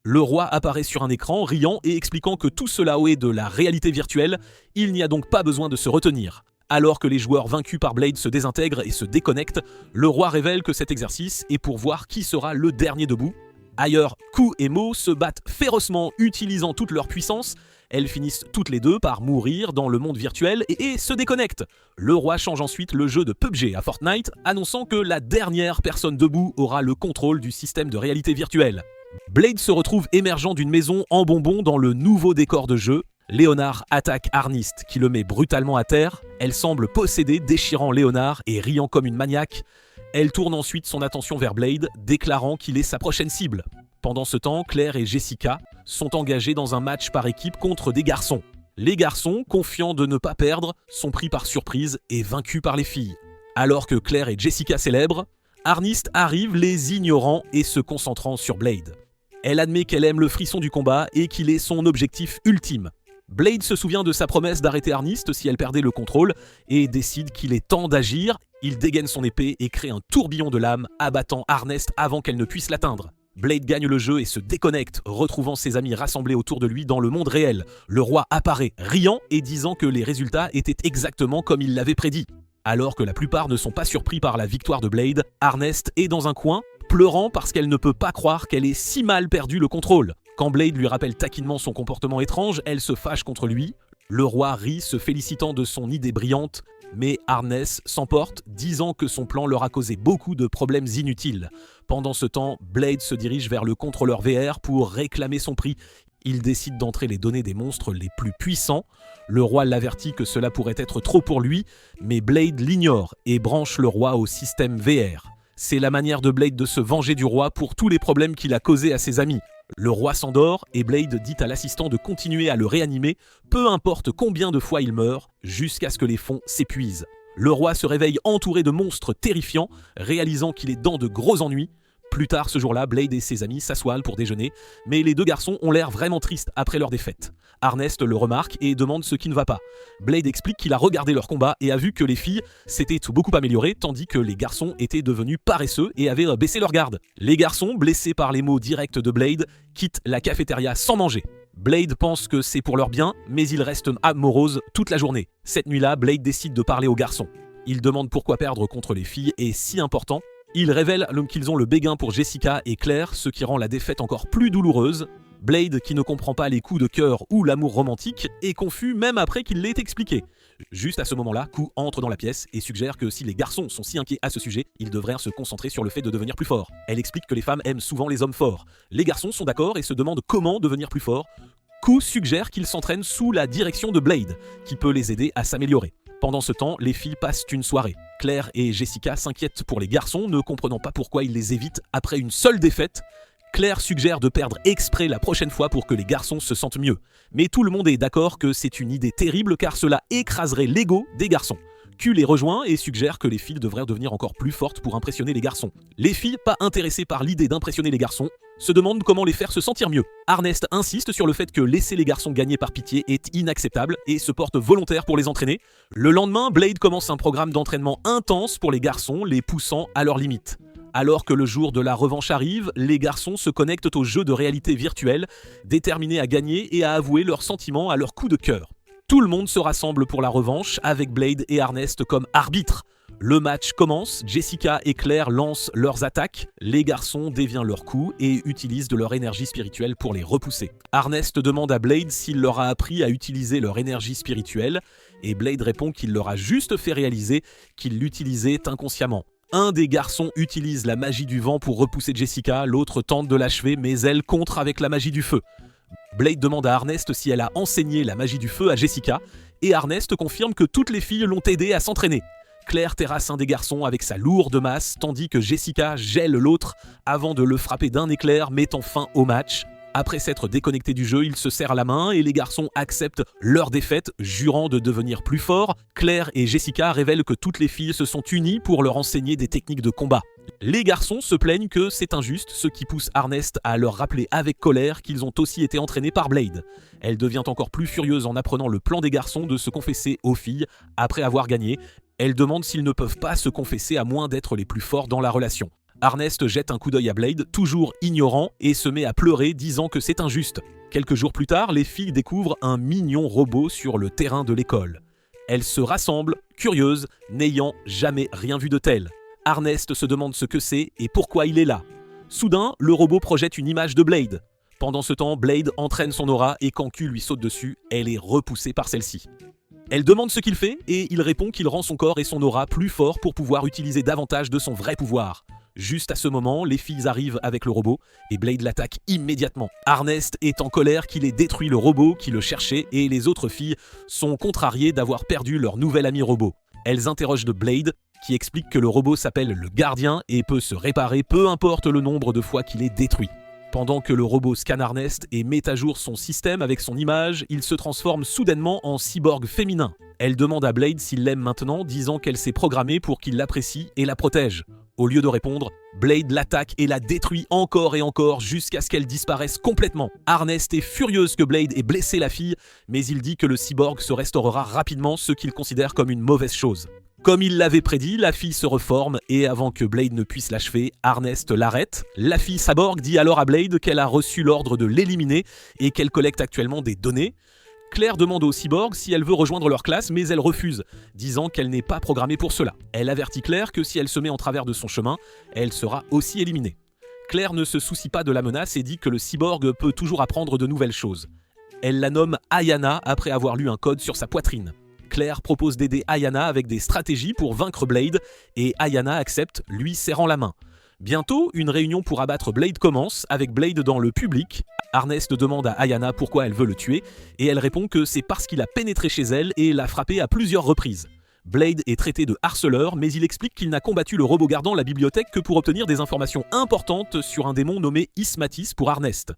Le roi apparaît sur un écran, riant et expliquant que tout cela est de la réalité virtuelle, il n'y a donc pas besoin de se retenir. Alors que les joueurs vaincus par Blade se désintègrent et se déconnectent, le roi révèle que cet exercice est pour voir qui sera le dernier debout. Ailleurs, Q et Mo se battent férocement utilisant toute leur puissance. Elles finissent toutes les deux par mourir dans le monde virtuel et se déconnectent. Le roi change ensuite le jeu de PUBG à Fortnite, annonçant que la dernière personne debout aura le contrôle du système de réalité virtuelle. Blade se retrouve émergeant d'une maison en bonbons dans le nouveau décor de jeu. Léonard attaque Arnist, qui le met brutalement à terre. Elle semble possédée, déchirant Léonard et riant comme une maniaque. Elle tourne ensuite son attention vers Blade, déclarant qu'il est sa prochaine cible. Pendant ce temps, Claire et Jessica sont engagés dans un match par équipe contre des garçons. Les garçons, confiants de ne pas perdre, sont pris par surprise et vaincus par les filles. Alors que Claire et Jessica célèbrent, Arnist arrive les ignorant et se concentrant sur Blade. Elle admet qu'elle aime le frisson du combat et qu'il est son objectif ultime. Blade se souvient de sa promesse d'arrêter Arnist si elle perdait le contrôle et décide qu'il est temps d'agir. Il dégaine son épée et crée un tourbillon de lames, abattant Arnest avant qu'elle ne puisse l'atteindre. Blade gagne le jeu et se déconnecte, retrouvant ses amis rassemblés autour de lui dans le monde réel. Le roi apparaît, riant et disant que les résultats étaient exactement comme il l'avait prédit. Alors que la plupart ne sont pas surpris par la victoire de Blade, Arnest est dans un coin, pleurant parce qu'elle ne peut pas croire qu'elle ait si mal perdu le contrôle. Quand Blade lui rappelle taquinement son comportement étrange, elle se fâche contre lui. Le roi rit, se félicitant de son idée brillante, mais Arnest s'emporte, disant que son plan leur a causé beaucoup de problèmes inutiles. Pendant ce temps, Blade se dirige vers le contrôleur VR pour réclamer son prix. Il décide d'entrer les données des monstres les plus puissants. Le roi l'avertit que cela pourrait être trop pour lui, mais Blade l'ignore et branche le roi au système VR. C'est la manière de Blade de se venger du roi pour tous les problèmes qu'il a causés à ses amis. Le roi s'endort et Blade dit à l'assistant de continuer à le réanimer, peu importe combien de fois il meurt, jusqu'à ce que les fonds s'épuisent. Le roi se réveille entouré de monstres terrifiants, réalisant qu'il est dans de gros ennuis. Plus tard ce jour-là, Blade et ses amis s'assoient pour déjeuner, mais les deux garçons ont l'air vraiment tristes après leur défaite. Arnest le remarque et demande ce qui ne va pas. Blade explique qu'il a regardé leur combat et a vu que les filles s'étaient beaucoup améliorées, tandis que les garçons étaient devenus paresseux et avaient baissé leur garde. Les garçons, blessés par les mots directs de Blade, quittent la cafétéria sans manger. Blade pense que c'est pour leur bien, mais il reste morose toute la journée. Cette nuit-là, Blade décide de parler aux garçons. Il demande pourquoi perdre contre les filles est si important. Il révèle qu'ils ont le béguin pour Jessica et Claire, ce qui rend la défaite encore plus douloureuse. Blade, qui ne comprend pas les coups de cœur ou l'amour romantique, est confus même après qu'il l'ait expliqué. Juste à ce moment-là, Q entre dans la pièce et suggère que si les garçons sont si inquiets à ce sujet, ils devraient se concentrer sur le fait de devenir plus forts. Elle explique que les femmes aiment souvent les hommes forts. Les garçons sont d'accord et se demandent comment devenir plus forts. Q suggère qu'ils s'entraînent sous la direction de Blade, qui peut les aider à s'améliorer. Pendant ce temps, les filles passent une soirée. Claire et Jessica s'inquiètent pour les garçons, ne comprenant pas pourquoi ils les évitent après une seule défaite. Claire suggère de perdre exprès la prochaine fois pour que les garçons se sentent mieux. Mais tout le monde est d'accord que c'est une idée terrible car cela écraserait l'ego des garçons. Q les rejoint et suggère que les filles devraient devenir encore plus fortes pour impressionner les garçons. Les filles, pas intéressées par l'idée d'impressionner les garçons, se demandent comment les faire se sentir mieux. Arnest insiste sur le fait que laisser les garçons gagner par pitié est inacceptable et se porte volontaire pour les entraîner. Le lendemain, Blade commence un programme d'entraînement intense pour les garçons, les poussant à leurs limites. Alors que le jour de la revanche arrive, les garçons se connectent au jeu de réalité virtuelle, déterminés à gagner et à avouer leurs sentiments à leur coup de cœur. Tout le monde se rassemble pour la revanche, avec Blade et Arnest comme arbitres. Le match commence, Jessica et Claire lancent leurs attaques, les garçons déviennent leurs coups et utilisent de leur énergie spirituelle pour les repousser. Arnest demande à Blade s'il leur a appris à utiliser leur énergie spirituelle, et Blade répond qu'il leur a juste fait réaliser qu'ils l'utilisaient inconsciemment. Un des garçons utilise la magie du vent pour repousser Jessica, l'autre tente de l'achever, mais elle contre avec la magie du feu. Blade demande à Arnest si elle a enseigné la magie du feu à Jessica, et Arnest confirme que toutes les filles l'ont aidé à s'entraîner. Claire terrasse un des garçons avec sa lourde masse, tandis que Jessica gèle l'autre avant de le frapper d'un éclair, mettant fin au match. Après s'être déconnecté du jeu, ils se serrent la main et les garçons acceptent leur défaite, jurant de devenir plus forts. Claire et Jessica révèlent que toutes les filles se sont unies pour leur enseigner des techniques de combat. Les garçons se plaignent que c'est injuste, ce qui pousse Arnest à leur rappeler avec colère qu'ils ont aussi été entraînés par Blade. Elle devient encore plus furieuse en apprenant le plan des garçons de se confesser aux filles après avoir gagné. Elle demande s'ils ne peuvent pas se confesser à moins d'être les plus forts dans la relation. Arnest jette un coup d'œil à Blade, toujours ignorant, et se met à pleurer, disant que c'est injuste. Quelques jours plus tard, les filles découvrent un mignon robot sur le terrain de l'école. Elles se rassemblent, curieuses, n'ayant jamais rien vu de tel. Arnest se demande ce que c'est et pourquoi il est là. Soudain, le robot projette une image de Blade. Pendant ce temps, Blade entraîne son aura et quand Q lui saute dessus, elle est repoussée par celle-ci. Elle demande ce qu'il fait et il répond qu'il rend son corps et son aura plus forts pour pouvoir utiliser davantage de son vrai pouvoir. Juste à ce moment, les filles arrivent avec le robot et Blade l'attaque immédiatement. Arnest est en colère qu'il ait détruit le robot qui le cherchait et les autres filles sont contrariées d'avoir perdu leur nouvel ami robot. Elles interrogent de Blade qui explique que le robot s'appelle le Gardien et peut se réparer peu importe le nombre de fois qu'il est détruit. Pendant que le robot scanne Arnest et met à jour son système avec son image, il se transforme soudainement en cyborg féminin. Elle demande à Blade s'il l'aime maintenant, disant qu'elle s'est programmée pour qu'il l'apprécie et la protège. Au lieu de répondre, Blade l'attaque et la détruit encore et encore jusqu'à ce qu'elle disparaisse complètement. Arnest est furieuse que Blade ait blessé la fille, mais il dit que le cyborg se restaurera rapidement, ce qu'il considère comme une mauvaise chose. Comme il l'avait prédit, la fille se reforme et avant que Blade ne puisse l'achever, Arnest l'arrête. La fille cyborg dit alors à Blade qu'elle a reçu l'ordre de l'éliminer et qu'elle collecte actuellement des données. Claire demande au cyborg si elle veut rejoindre leur classe, mais elle refuse, disant qu'elle n'est pas programmée pour cela. Elle avertit Claire que si elle se met en travers de son chemin, elle sera aussi éliminée. Claire ne se soucie pas de la menace et dit que le cyborg peut toujours apprendre de nouvelles choses. Elle la nomme Ayana après avoir lu un code sur sa poitrine. Claire propose d'aider Ayana avec des stratégies pour vaincre Blade et Ayana accepte, lui serrant la main. Bientôt, une réunion pour abattre Blade commence, avec Blade dans le public. Arnest demande à Ayana pourquoi elle veut le tuer, et elle répond que c'est parce qu'il a pénétré chez elle et l'a frappée à plusieurs reprises. Blade est traité de harceleur, mais il explique qu'il n'a combattu le robot gardant la bibliothèque que pour obtenir des informations importantes sur un démon nommé Ismatis pour Arnest.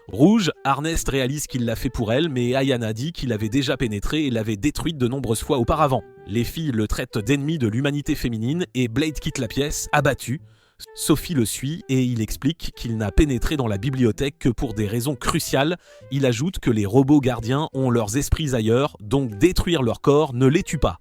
Rouge, Arnest réalise qu'il l'a fait pour elle, mais Ayana dit qu'il avait déjà pénétré et l'avait détruite de nombreuses fois auparavant. Les filles le traitent d'ennemi de l'humanité féminine et Blade quitte la pièce, abattu. Sophie le suit et il explique qu'il n'a pénétré dans la bibliothèque que pour des raisons cruciales. Il ajoute que les robots gardiens ont leurs esprits ailleurs, donc détruire leur corps ne les tue pas.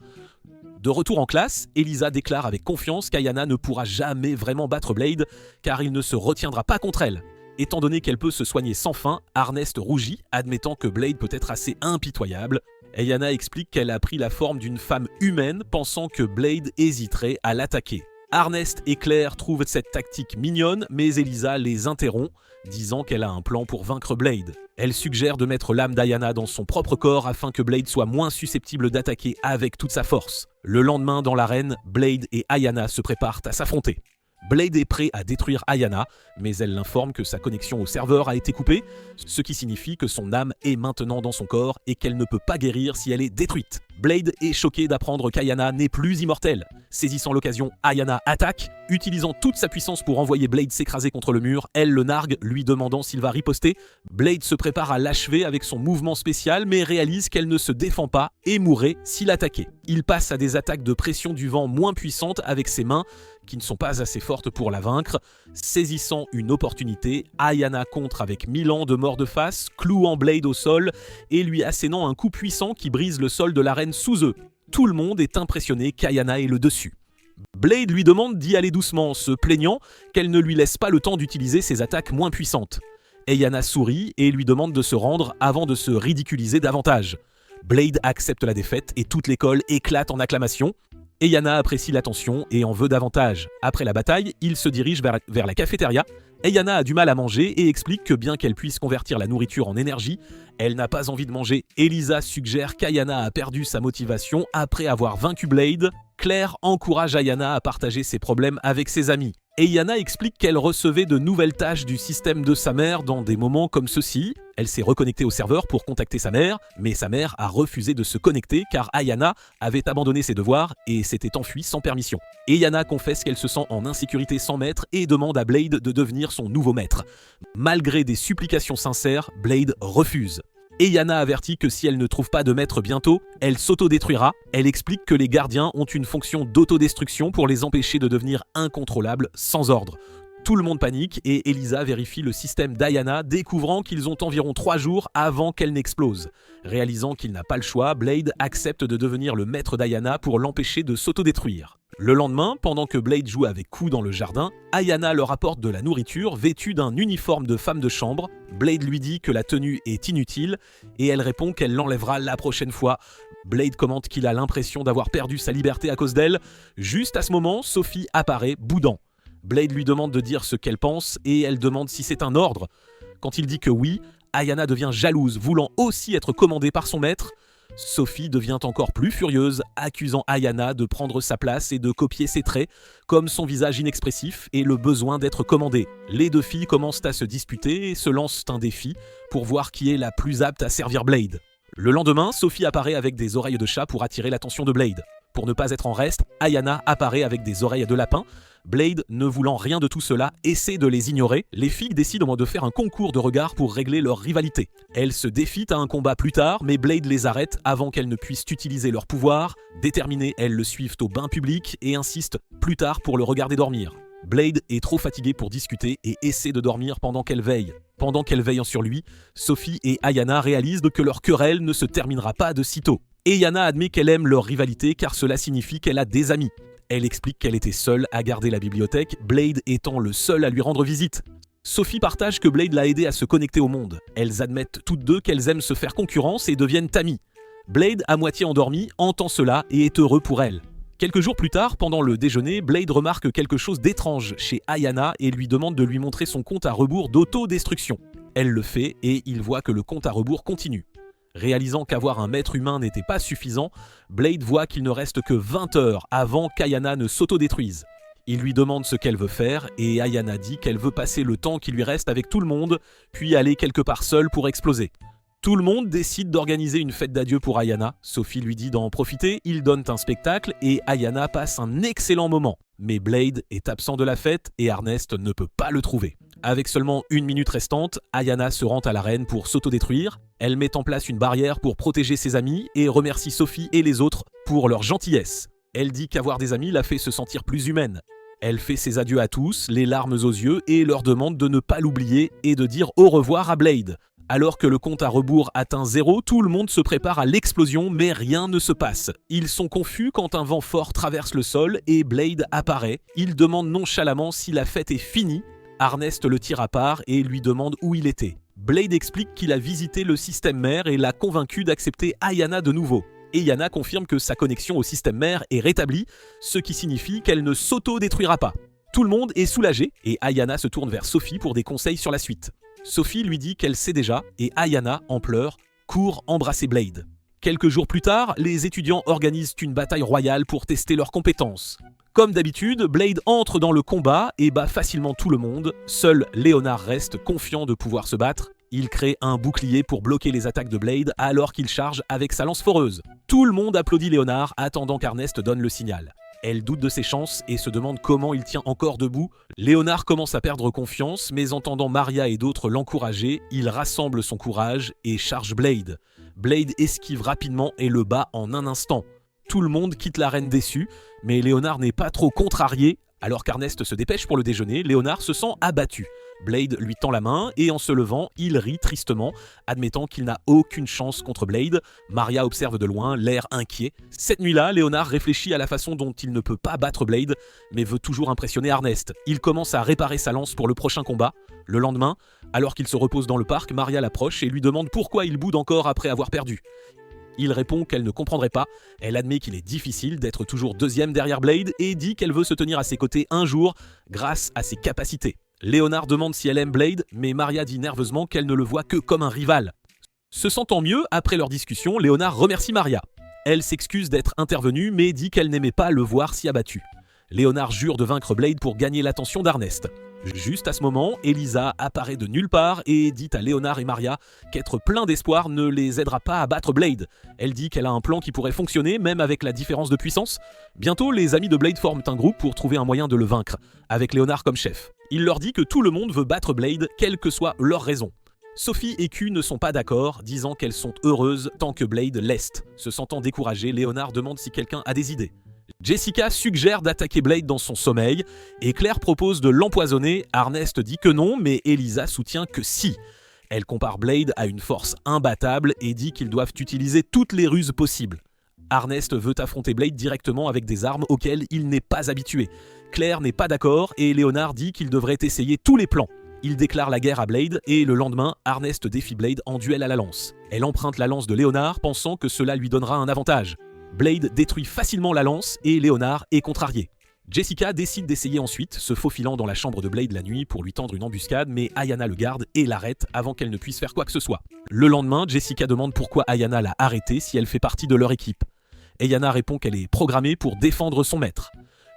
De retour en classe, Elisa déclare avec confiance qu'Ayana ne pourra jamais vraiment battre Blade car il ne se retiendra pas contre elle. Étant donné qu'elle peut se soigner sans fin, Arnest rougit, admettant que Blade peut être assez impitoyable. Ayana explique qu'elle a pris la forme d'une femme humaine, pensant que Blade hésiterait à l'attaquer. Arnest et Claire trouvent cette tactique mignonne, mais Elisa les interrompt, disant qu'elle a un plan pour vaincre Blade. Elle suggère de mettre l'âme d'Ayana dans son propre corps afin que Blade soit moins susceptible d'attaquer avec toute sa force. Le lendemain, dans l'arène, Blade et Ayana se préparent à s'affronter. Blade est prêt à détruire Ayana, mais elle l'informe que sa connexion au serveur a été coupée, ce qui signifie que son âme est maintenant dans son corps et qu'elle ne peut pas guérir si elle est détruite. Blade est choqué d'apprendre qu'Ayana n'est plus immortelle. Saisissant l'occasion, Ayana attaque. Utilisant toute sa puissance pour envoyer Blade s'écraser contre le mur, elle le nargue, lui demandant s'il va riposter. Blade se prépare à l'achever avec son mouvement spécial, mais réalise qu'elle ne se défend pas et mourrait s'il attaquait. Il passe à des attaques de pression du vent moins puissantes avec ses mains, qui ne sont pas assez fortes pour la vaincre. Saisissant une opportunité, Ayana contre avec 1000 ans de mort de face, clouant Blade au sol et lui assénant un coup puissant qui brise le sol de l'arène sous eux. Tout le monde est impressionné qu'Ayana ait le dessus. Blade lui demande d'y aller doucement, se plaignant qu'elle ne lui laisse pas le temps d'utiliser ses attaques moins puissantes. Ayana sourit et lui demande de se rendre avant de se ridiculiser davantage. Blade accepte la défaite et toute l'école éclate en acclamations. Ayana apprécie l'attention et en veut davantage. Après la bataille, il se dirige vers la cafétéria. Ayana a du mal à manger et explique que bien qu'elle puisse convertir la nourriture en énergie, elle n'a pas envie de manger. Elisa suggère qu'Ayana a perdu sa motivation après avoir vaincu Blade. Claire encourage Ayana à partager ses problèmes avec ses amis. Ayana explique qu'elle recevait de nouvelles tâches du système de sa mère dans des moments comme ceux-ci. Elle s'est reconnectée au serveur pour contacter sa mère, mais sa mère a refusé de se connecter car Ayana avait abandonné ses devoirs et s'était enfuie sans permission. Ayana confesse qu'elle se sent en insécurité sans maître et demande à Blade de devenir son nouveau maître. Malgré des supplications sincères, Blade refuse. Ayana avertit que si elle ne trouve pas de maître bientôt, elle s'autodétruira. Elle explique que les gardiens ont une fonction d'autodestruction pour les empêcher de devenir incontrôlables sans ordre. Tout le monde panique et Elisa vérifie le système d'Ayana, découvrant qu'ils ont environ 3 jours avant qu'elle n'explose. Réalisant qu'il n'a pas le choix, Blade accepte de devenir le maître d'Ayana pour l'empêcher de s'autodétruire. Le lendemain, pendant que Blade joue avec Q dans le jardin, Ayana leur apporte de la nourriture vêtue d'un uniforme de femme de chambre. Blade lui dit que la tenue est inutile et elle répond qu'elle l'enlèvera la prochaine fois. Blade commente qu'il a l'impression d'avoir perdu sa liberté à cause d'elle. Juste à ce moment, Sophie apparaît, boudant. Blade lui demande de dire ce qu'elle pense et elle demande si c'est un ordre. Quand il dit que oui, Ayana devient jalouse, voulant aussi être commandée par son maître. Sophie devient encore plus furieuse, accusant Ayana de prendre sa place et de copier ses traits, comme son visage inexpressif et le besoin d'être commandée. Les deux filles commencent à se disputer et se lancent un défi pour voir qui est la plus apte à servir Blade. Le lendemain, Sophie apparaît avec des oreilles de chat pour attirer l'attention de Blade. Pour ne pas être en reste, Ayana apparaît avec des oreilles de lapin. Blade, ne voulant rien de tout cela, essaie de les ignorer. Les filles décident de faire un concours de regards pour régler leur rivalité. Elles se défient à un combat plus tard, mais Blade les arrête avant qu'elles ne puissent utiliser leur pouvoir. Déterminées, elles le suivent au bain public et insistent plus tard pour le regarder dormir. Blade est trop fatigué pour discuter et essaie de dormir pendant qu'elle veille. Pendant qu'elle veille sur lui, Sophie et Ayana réalisent que leur querelle ne se terminera pas de sitôt. Ayana admet qu'elle aime leur rivalité car cela signifie qu'elle a des amis. Elle explique qu'elle était seule à garder la bibliothèque, Blade étant le seul à lui rendre visite. Sophie partage que Blade l'a aidé à se connecter au monde. Elles admettent toutes deux qu'elles aiment se faire concurrence et deviennent amies. Blade, à moitié endormi, entend cela et est heureux pour elle. Quelques jours plus tard, pendant le déjeuner, Blade remarque quelque chose d'étrange chez Ayana et lui demande de lui montrer son compte à rebours d'autodestruction. Elle le fait et il voit que le compte à rebours continue. Réalisant qu'avoir un maître humain n'était pas suffisant, Blade voit qu'il ne reste que 20 heures avant qu'Ayana ne s'autodétruise. Il lui demande ce qu'elle veut faire et Ayana dit qu'elle veut passer le temps qui lui reste avec tout le monde, puis aller quelque part seule pour exploser. Tout le monde décide d'organiser une fête d'adieu pour Ayana. Sophie lui dit d'en profiter, ils donnent un spectacle et Ayana passe un excellent moment. Mais Blade est absent de la fête et Ernest ne peut pas le trouver. Avec seulement 1 minute restante, Ayana se rend à l'arène pour s'autodétruire. Elle met en place une barrière pour protéger ses amis et remercie Sophie et les autres pour leur gentillesse. Elle dit qu'avoir des amis la fait se sentir plus humaine. Elle fait ses adieux à tous, les larmes aux yeux, et leur demande de ne pas l'oublier et de dire au revoir à Blade. Alors que le compte à rebours atteint 0, tout le monde se prépare à l'explosion, mais rien ne se passe. Ils sont confus quand un vent fort traverse le sol et Blade apparaît. Il demande nonchalamment si la fête est finie. Ernest le tire à part et lui demande où il était. Blade explique qu'il a visité le système mère et l'a convaincu d'accepter Ayana de nouveau. Et Yana confirme que sa connexion au système mère est rétablie, ce qui signifie qu'elle ne s'auto-détruira pas. Tout le monde est soulagé et Ayana se tourne vers Sophie pour des conseils sur la suite. Sophie lui dit qu'elle sait déjà et Ayana, en pleurs, court embrasser Blade. Quelques jours plus tard, les étudiants organisent une bataille royale pour tester leurs compétences. Comme d'habitude, Blade entre dans le combat et bat facilement tout le monde. Seul Léonard reste confiant de pouvoir se battre. Il crée un bouclier pour bloquer les attaques de Blade alors qu'il charge avec sa lance foreuse. Tout le monde applaudit Léonard, attendant qu'Ernest donne le signal. Elle doute de ses chances et se demande comment il tient encore debout. Léonard commence à perdre confiance, mais entendant Maria et d'autres l'encourager, il rassemble son courage et charge Blade. Blade esquive rapidement et le bat en un instant. Tout le monde quitte l'arène déçu, mais Léonard n'est pas trop contrarié. Alors qu'Ernest se dépêche pour le déjeuner, Léonard se sent abattu. Blade lui tend la main et en se levant, il rit tristement, admettant qu'il n'a aucune chance contre Blade. Maria observe de loin, l'air inquiet. Cette nuit-là, Léonard réfléchit à la façon dont il ne peut pas battre Blade, mais veut toujours impressionner Ernest. Il commence à réparer sa lance pour le prochain combat. Le lendemain, alors qu'il se repose dans le parc, Maria l'approche et lui demande pourquoi il boude encore après avoir perdu. Il répond qu'elle ne comprendrait pas, elle admet qu'il est difficile d'être toujours deuxième derrière Blade et dit qu'elle veut se tenir à ses côtés un jour grâce à ses capacités. Léonard demande si elle aime Blade, mais Maria dit nerveusement qu'elle ne le voit que comme un rival. Se sentant mieux, après leur discussion, Léonard remercie Maria. Elle s'excuse d'être intervenue, mais dit qu'elle n'aimait pas le voir si abattu. Léonard jure de vaincre Blade pour gagner l'attention d'Ernest. Juste à ce moment, Elisa apparaît de nulle part et dit à Léonard et Maria qu'être plein d'espoir ne les aidera pas à battre Blade. Elle dit qu'elle a un plan qui pourrait fonctionner, même avec la différence de puissance. Bientôt, les amis de Blade forment un groupe pour trouver un moyen de le vaincre, avec Léonard comme chef. Il leur dit que tout le monde veut battre Blade, quelle que soit leur raison. Sophie et Q ne sont pas d'accord, disant qu'elles sont heureuses tant que Blade leste. Se sentant découragé, Léonard demande si quelqu'un a des idées. Jessica suggère d'attaquer Blade dans son sommeil et Claire propose de l'empoisonner. Ernest dit que non, mais Elisa soutient que si. Elle compare Blade à une force imbattable et dit qu'ils doivent utiliser toutes les ruses possibles. Ernest veut affronter Blade directement avec des armes auxquelles il n'est pas habitué. Claire n'est pas d'accord et Léonard dit qu'il devrait essayer tous les plans. Il déclare la guerre à Blade et le lendemain, Ernest défie Blade en duel à la lance. Elle emprunte la lance de Léonard pensant que cela lui donnera un avantage. Blade détruit facilement la lance et Léonard est contrarié. Jessica décide d'essayer ensuite, se faufilant dans la chambre de Blade la nuit pour lui tendre une embuscade, mais Ayana le garde et l'arrête avant qu'elle ne puisse faire quoi que ce soit. Le lendemain, Jessica demande pourquoi Ayana l'a arrêtée si elle fait partie de leur équipe. Ayana répond qu'elle est programmée pour défendre son maître.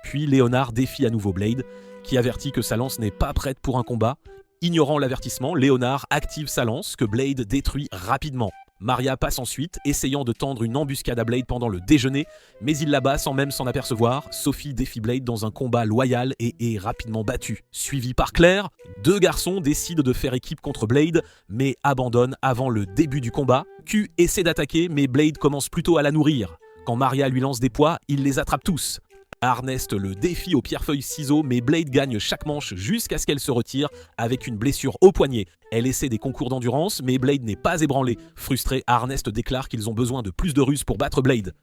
Puis Léonard défie à nouveau Blade, qui avertit que sa lance n'est pas prête pour un combat. Ignorant l'avertissement, Léonard active sa lance que Blade détruit rapidement. Maria passe ensuite, essayant de tendre une embuscade à Blade pendant le déjeuner, mais il la bat sans même s'en apercevoir. Sophie défie Blade dans un combat loyal et est rapidement battue. Suivie par Claire, deux garçons décident de faire équipe contre Blade, mais abandonnent avant le début du combat. Q essaie d'attaquer, mais Blade commence plutôt à la nourrir. Quand Maria lui lance des poids, il les attrape tous. Ernest le défie au pierre-feuille-ciseaux, mais Blade gagne chaque manche jusqu'à ce qu'elle se retire avec une blessure au poignet. Elle essaie des concours d'endurance, mais Blade n'est pas ébranlé. Frustré, Ernest déclare qu'ils ont besoin de plus de ruses pour battre Blade.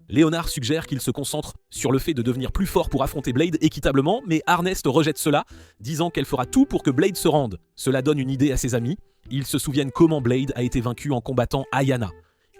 Léonard suggère qu'il se concentre sur le fait de devenir plus fort pour affronter Blade équitablement, mais Ernest rejette cela, disant qu'elle fera tout pour que Blade se rende. Cela donne une idée à ses amis. Ils se souviennent comment Blade a été vaincu en combattant Ayana.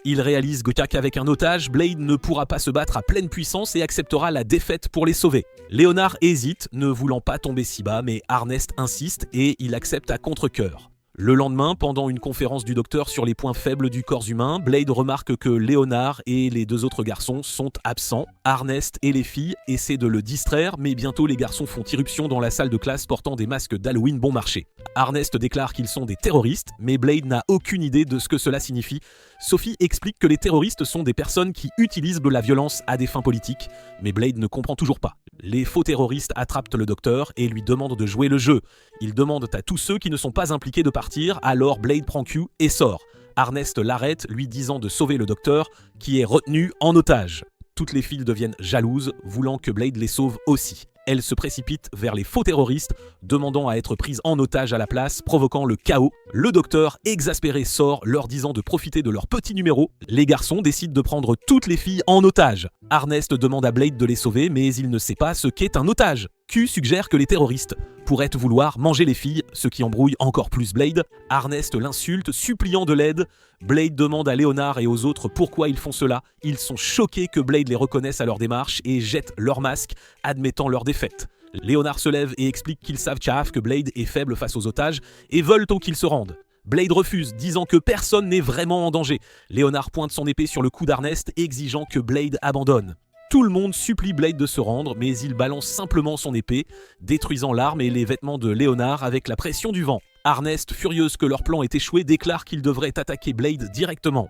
Il réalise qu'avec un otage, Blade ne pourra pas se battre à pleine puissance et acceptera la défaite pour les sauver. Léonard hésite, ne voulant pas tomber si bas, mais Ernest insiste et il accepte à contre-cœur. Le lendemain, pendant une conférence du docteur sur les points faibles du corps humain, Blade remarque que Léonard et les deux autres garçons sont absents. Ernest et les filles essaient de le distraire, mais bientôt les garçons font irruption dans la salle de classe portant des masques d'Halloween bon marché. Ernest déclare qu'ils sont des terroristes, mais Blade n'a aucune idée de ce que cela signifie. Sophie explique que les terroristes sont des personnes qui utilisent de la violence à des fins politiques, mais Blade ne comprend toujours pas. Les faux terroristes attrapent le docteur et lui demandent de jouer le jeu. Ils demandent à tous ceux qui ne sont pas impliqués de partir, alors Blade prend Q et sort. Ernest l'arrête, lui disant de sauver le docteur, qui est retenu en otage. Toutes les filles deviennent jalouses, voulant que Blade les sauve aussi. Elles se précipitent vers les faux terroristes, demandant à être prises en otage à la place, provoquant le chaos. Le docteur, exaspéré, sort, leur disant de profiter de leur petit numéro. Les garçons décident de prendre toutes les filles en otage. Ernest demande à Blade de les sauver, mais il ne sait pas ce qu'est un otage. Q suggère que les terroristes pourraient vouloir manger les filles, ce qui embrouille encore plus Blade. Ernest l'insulte, suppliant de l'aide. Blade demande à Léonard et aux autres pourquoi ils font cela. Ils sont choqués que Blade les reconnaisse à leur démarche et jettent leur masque, admettant leur défaite. Léonard se lève et explique qu'ils savent que Blade est faible face aux otages et veulent qu'ils se rendent. Blade refuse, disant que personne n'est vraiment en danger. Léonard pointe son épée sur le cou d'Ernest, exigeant que Blade abandonne. Tout le monde supplie Blade de se rendre, mais il balance simplement son épée, détruisant l'arme et les vêtements de Léonard avec la pression du vent. Ernest, furieuse que leur plan ait échoué, déclare qu'il devrait attaquer Blade directement.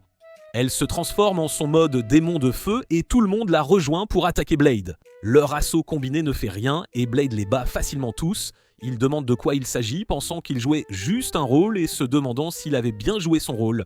Elle se transforme en son mode démon de feu et tout le monde la rejoint pour attaquer Blade. Leur assaut combiné ne fait rien et Blade les bat facilement tous. Il demande de quoi il s'agit, pensant qu'il jouait juste un rôle et se demandant s'il avait bien joué son rôle.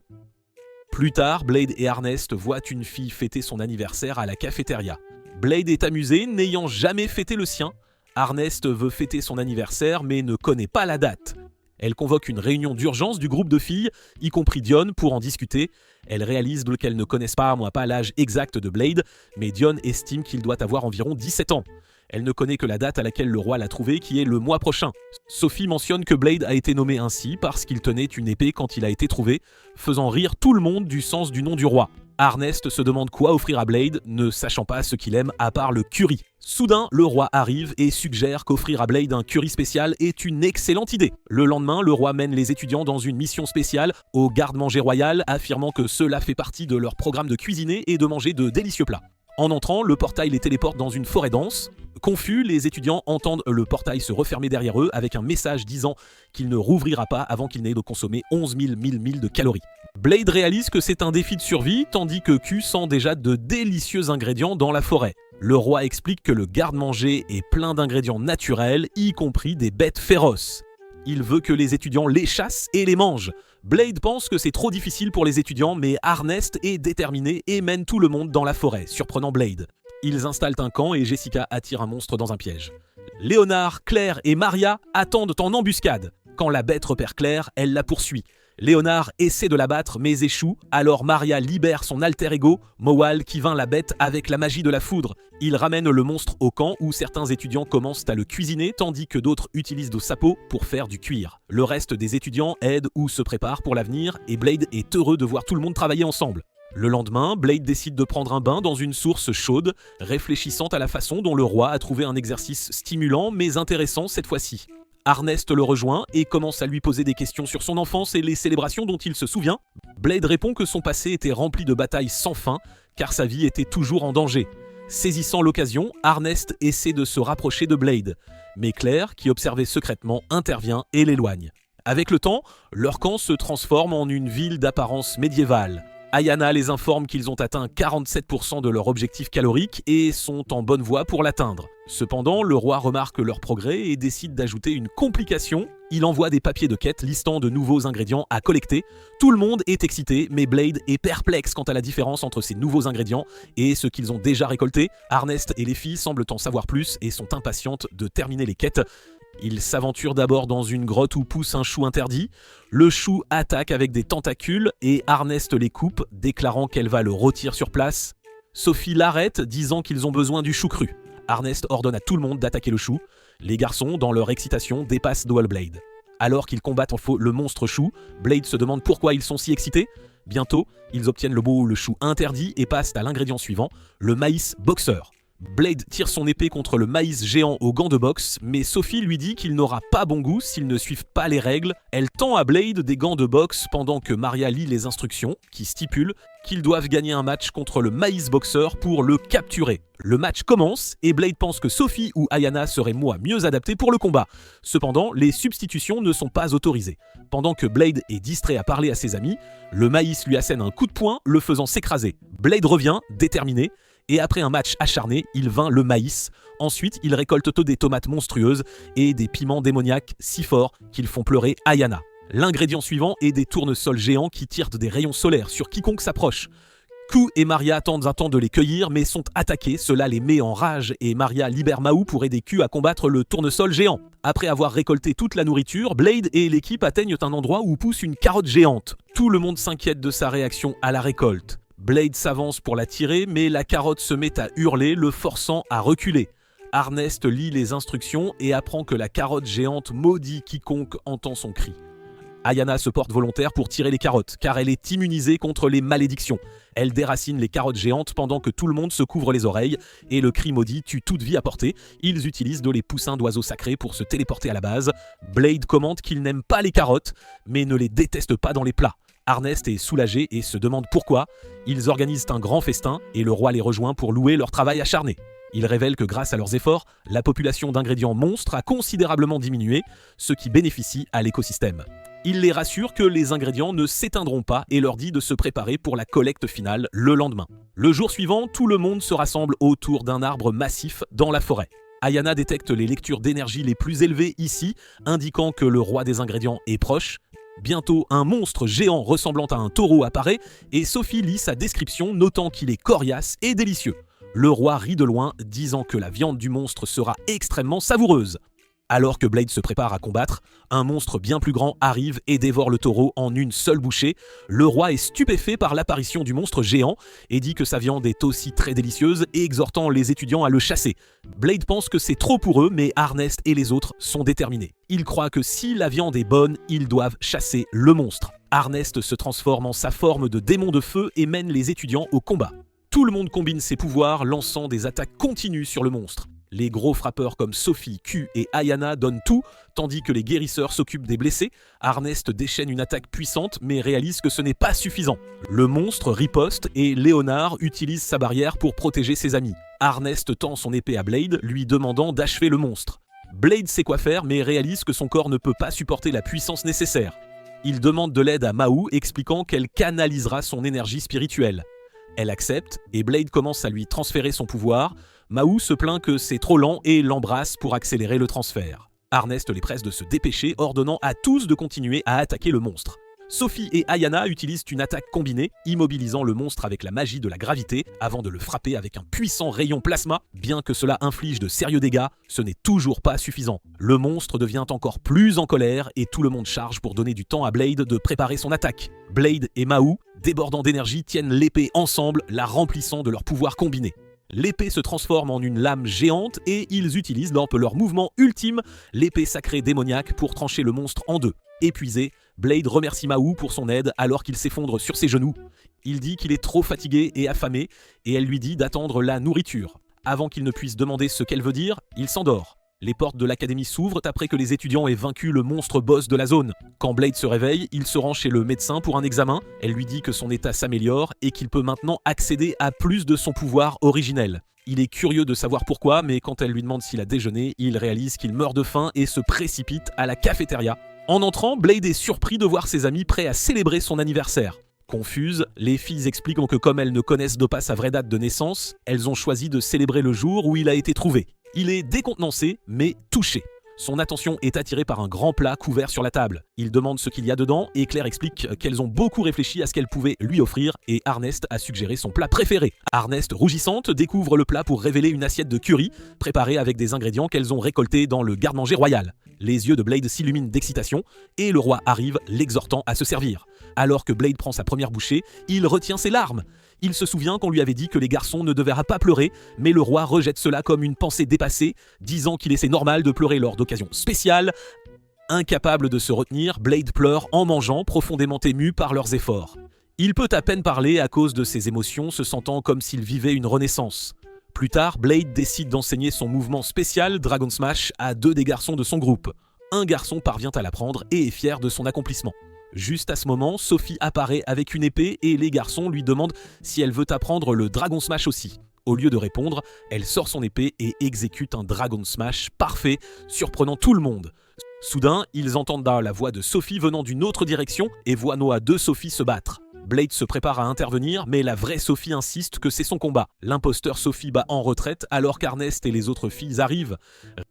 Plus tard, Blade et Ernest voient une fille fêter son anniversaire à la cafétéria. Blade est amusé, n'ayant jamais fêté le sien. Ernest veut fêter son anniversaire mais ne connaît pas la date. Elle convoque une réunion d'urgence du groupe de filles, y compris Dion, pour en discuter. Elle réalise qu'elles ne connaissent pas l'âge exact de Blade, mais Dion estime qu'il doit avoir environ 17 ans. Elle ne connaît que la date à laquelle le roi l'a trouvé, qui est le mois prochain. Sophie mentionne que Blade a été nommé ainsi parce qu'il tenait une épée quand il a été trouvé, faisant rire tout le monde du sens du nom du roi. Ernest se demande quoi offrir à Blade, ne sachant pas ce qu'il aime à part le curry. Soudain, le roi arrive et suggère qu'offrir à Blade un curry spécial est une excellente idée. Le lendemain, le roi mène les étudiants dans une mission spéciale au garde-manger royal, affirmant que cela fait partie de leur programme de cuisiner et de manger de délicieux plats. En entrant, le portail les téléporte dans une forêt dense. Confus, les étudiants entendent le portail se refermer derrière eux avec un message disant qu'il ne rouvrira pas avant qu'il n'ait consommé 11 000 milles de calories. Blade réalise que c'est un défi de survie, tandis que Q sent déjà de délicieux ingrédients dans la forêt. Le roi explique que le garde-manger est plein d'ingrédients naturels, y compris des bêtes féroces. Il veut que les étudiants les chassent et les mangent. Blade pense que c'est trop difficile pour les étudiants, mais Ernest est déterminé et mène tout le monde dans la forêt, surprenant Blade. Ils installent un camp et Jessica attire un monstre dans un piège. Léonard, Claire et Maria attendent en embuscade. Quand la bête repère Claire, elle la poursuit. Léonard essaie de la battre mais échoue, alors Maria libère son alter ego, Mowal, qui vainc la bête avec la magie de la foudre. Il ramène le monstre au camp où certains étudiants commencent à le cuisiner tandis que d'autres utilisent de sapots pour faire du cuir. Le reste des étudiants aident ou se préparent pour l'avenir et Blade est heureux de voir tout le monde travailler ensemble. Le lendemain, Blade décide de prendre un bain dans une source chaude, réfléchissant à la façon dont le roi a trouvé un exercice stimulant mais intéressant cette fois-ci. Ernest le rejoint et commence à lui poser des questions sur son enfance et les célébrations dont il se souvient. Blade répond que son passé était rempli de batailles sans fin, car sa vie était toujours en danger. Saisissant l'occasion, Ernest essaie de se rapprocher de Blade, mais Claire, qui observait secrètement, intervient et l'éloigne. Avec le temps, leur camp se transforme en une ville d'apparence médiévale. Ayana les informe qu'ils ont atteint 47% de leur objectif calorique et sont en bonne voie pour l'atteindre. Cependant, le roi remarque leur progrès et décide d'ajouter une complication. Il envoie des papiers de quête listant de nouveaux ingrédients à collecter. Tout le monde est excité, mais Blade est perplexe quant à la différence entre ces nouveaux ingrédients et ceux qu'ils ont déjà récoltés. Ernest et les filles semblent en savoir plus et sont impatientes de terminer les quêtes. Ils s'aventurent d'abord dans une grotte où pousse un chou interdit. Le chou attaque avec des tentacules et Ernest les coupe, déclarant qu'elle va le rôtir sur place. Sophie l'arrête, disant qu'ils ont besoin du chou cru. Ernest ordonne à tout le monde d'attaquer le chou. Les garçons, dans leur excitation, dépassent Blade. Alors qu'ils combattent le monstre chou, Blade se demande pourquoi ils sont si excités. Bientôt, ils obtiennent le chou interdit et passent à l'ingrédient suivant, le maïs boxeur. Blade tire son épée contre le maïs géant aux gants de boxe, mais Sophie lui dit qu'il n'aura pas bon goût s'ils ne suivent pas les règles. Elle tend à Blade des gants de boxe pendant que Maria lit les instructions, qui stipulent qu'ils doivent gagner un match contre le maïs boxeur pour le capturer. Le match commence et Blade pense que Sophie ou Ayana seraient mieux adaptées pour le combat. Cependant, les substitutions ne sont pas autorisées. Pendant que Blade est distrait à parler à ses amis, le maïs lui assène un coup de poing, le faisant s'écraser. Blade revient, déterminé, et après un match acharné, il vainc le maïs. Ensuite, il récolte des tomates monstrueuses et des piments démoniaques si forts qu'ils font pleurer Ayana. L'ingrédient suivant est des tournesols géants qui tirent des rayons solaires sur quiconque s'approche. Ku et Maria tentent un temps de les cueillir mais sont attaqués, cela les met en rage et Maria libère Mahou pour aider Ku à combattre le tournesol géant. Après avoir récolté toute la nourriture, Blade et l'équipe atteignent un endroit où pousse une carotte géante. Tout le monde s'inquiète de sa réaction à la récolte. Blade s'avance pour la tirer, mais la carotte se met à hurler, le forçant à reculer. Arnest lit les instructions et apprend que la carotte géante maudit quiconque entend son cri. Ayana se porte volontaire pour tirer les carottes, car elle est immunisée contre les malédictions. Elle déracine les carottes géantes pendant que tout le monde se couvre les oreilles, et le cri maudit tue toute vie à portée. Ils utilisent les poussins d'oiseaux sacrés pour se téléporter à la base. Blade commente qu'il n'aime pas les carottes, mais ne les déteste pas dans les plats. Arnest est soulagé et se demande pourquoi. Ils organisent un grand festin et le roi les rejoint pour louer leur travail acharné. Ils révèlent que grâce à leurs efforts, la population d'ingrédients monstres a considérablement diminué, ce qui bénéficie à l'écosystème. Il les rassure que les ingrédients ne s'éteindront pas et leur dit de se préparer pour la collecte finale le lendemain. Le jour suivant, tout le monde se rassemble autour d'un arbre massif dans la forêt. Ayana détecte les lectures d'énergie les plus élevées ici, indiquant que le roi des ingrédients est proche. Bientôt, un monstre géant ressemblant à un taureau apparaît et Sophie lit sa description, notant qu'il est coriace et délicieux. Le roi rit de loin, disant que la viande du monstre sera extrêmement savoureuse. Alors que Blade se prépare à combattre, un monstre bien plus grand arrive et dévore le taureau en une seule bouchée. Le roi est stupéfait par l'apparition du monstre géant et dit que sa viande est aussi très délicieuse et exhortant les étudiants à le chasser. Blade pense que c'est trop pour eux, mais Arnest et les autres sont déterminés. Ils croient que si la viande est bonne, ils doivent chasser le monstre. Arnest se transforme en sa forme de démon de feu et mène les étudiants au combat. Tout le monde combine ses pouvoirs, lançant des attaques continues sur le monstre. Les gros frappeurs comme Sophie, Ku et Ayana donnent tout, tandis que les guérisseurs s'occupent des blessés. Arnest déchaîne une attaque puissante, mais réalise que ce n'est pas suffisant. Le monstre riposte et Léonard utilise sa barrière pour protéger ses amis. Arnest tend son épée à Blade, lui demandant d'achever le monstre. Blade sait quoi faire, mais réalise que son corps ne peut pas supporter la puissance nécessaire. Il demande de l'aide à Mahou, expliquant qu'elle canalisera son énergie spirituelle. Elle accepte, et Blade commence à lui transférer son pouvoir. Mahou se plaint que c'est trop lent et l'embrasse pour accélérer le transfert. Arnest les presse de se dépêcher, ordonnant à tous de continuer à attaquer le monstre. Sophie et Ayana utilisent une attaque combinée, immobilisant le monstre avec la magie de la gravité, avant de le frapper avec un puissant rayon plasma. Bien que cela inflige de sérieux dégâts, ce n'est toujours pas suffisant. Le monstre devient encore plus en colère et tout le monde charge pour donner du temps à Blade de préparer son attaque. Blade et Mahou, débordant d'énergie, tiennent l'épée ensemble, la remplissant de leur pouvoir combiné. L'épée se transforme en une lame géante et ils utilisent leur mouvement ultime, l'épée sacrée démoniaque, pour trancher le monstre en deux. Épuisé, Blade remercie Mahou pour son aide alors qu'il s'effondre sur ses genoux. Il dit qu'il est trop fatigué et affamé et elle lui dit d'attendre la nourriture. Avant qu'il ne puisse demander ce qu'elle veut dire, il s'endort. Les portes de l'académie s'ouvrent après que les étudiants aient vaincu le monstre boss de la zone. Quand Blade se réveille, il se rend chez le médecin pour un examen. Elle lui dit que son état s'améliore et qu'il peut maintenant accéder à plus de son pouvoir originel. Il est curieux de savoir pourquoi, mais quand elle lui demande s'il a déjeuné, il réalise qu'il meurt de faim et se précipite à la cafétéria. En entrant, Blade est surpris de voir ses amis prêts à célébrer son anniversaire. Confuses, les filles expliquent que comme elles ne connaissent pas sa vraie date de naissance, elles ont choisi de célébrer le jour où il a été trouvé. Il est décontenancé, mais touché. Son attention est attirée par un grand plat couvert sur la table. Il demande ce qu'il y a dedans et Claire explique qu'elles ont beaucoup réfléchi à ce qu'elles pouvaient lui offrir et Arnest a suggéré son plat préféré. Arnest, rougissante, découvre le plat pour révéler une assiette de curry préparée avec des ingrédients qu'elles ont récoltés dans le garde-manger royal. Les yeux de Blade s'illuminent d'excitation et le roi arrive, l'exhortant à se servir. Alors que Blade prend sa première bouchée, il retient ses larmes. Il se souvient qu'on lui avait dit que les garçons ne devaient pas pleurer, mais le roi rejette cela comme une pensée dépassée, disant qu'il est normal de pleurer lors d'occasions spéciales. Incapable de se retenir, Blade pleure en mangeant, profondément ému par leurs efforts. Il peut à peine parler à cause de ses émotions, se sentant comme s'il vivait une renaissance. Plus tard, Blade décide d'enseigner son mouvement spécial Dragon Smash à 2 des garçons de son groupe. Un garçon parvient à l'apprendre et est fier de son accomplissement. Juste à ce moment, Sophie apparaît avec une épée et les garçons lui demandent si elle veut apprendre le Dragon Smash aussi. Au lieu de répondre, elle sort son épée et exécute un Dragon Smash parfait, surprenant tout le monde. Soudain, ils entendent la voix de Sophie venant d'une autre direction et voient Noah 2 Sophie se battre. Blade se prépare à intervenir, mais la vraie Sophie insiste que c'est son combat. L'imposteur Sophie bat en retraite alors qu'Arnest et les autres filles arrivent.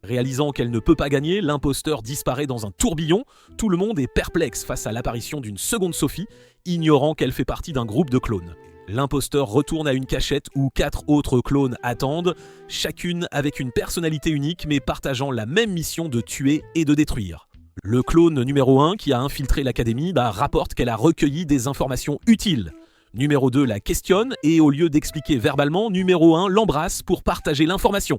Réalisant qu'elle ne peut pas gagner, l'imposteur disparaît dans un tourbillon. Tout le monde est perplexe face à l'apparition d'une seconde Sophie, ignorant qu'elle fait partie d'un groupe de clones. L'imposteur retourne à une cachette où 4 autres clones attendent, chacune avec une personnalité unique mais partageant la même mission de tuer et de détruire. Le clone numéro 1 qui a infiltré l'académie rapporte qu'elle a recueilli des informations utiles. Numéro 2 la questionne et au lieu d'expliquer verbalement, numéro 1 l'embrasse pour partager l'information.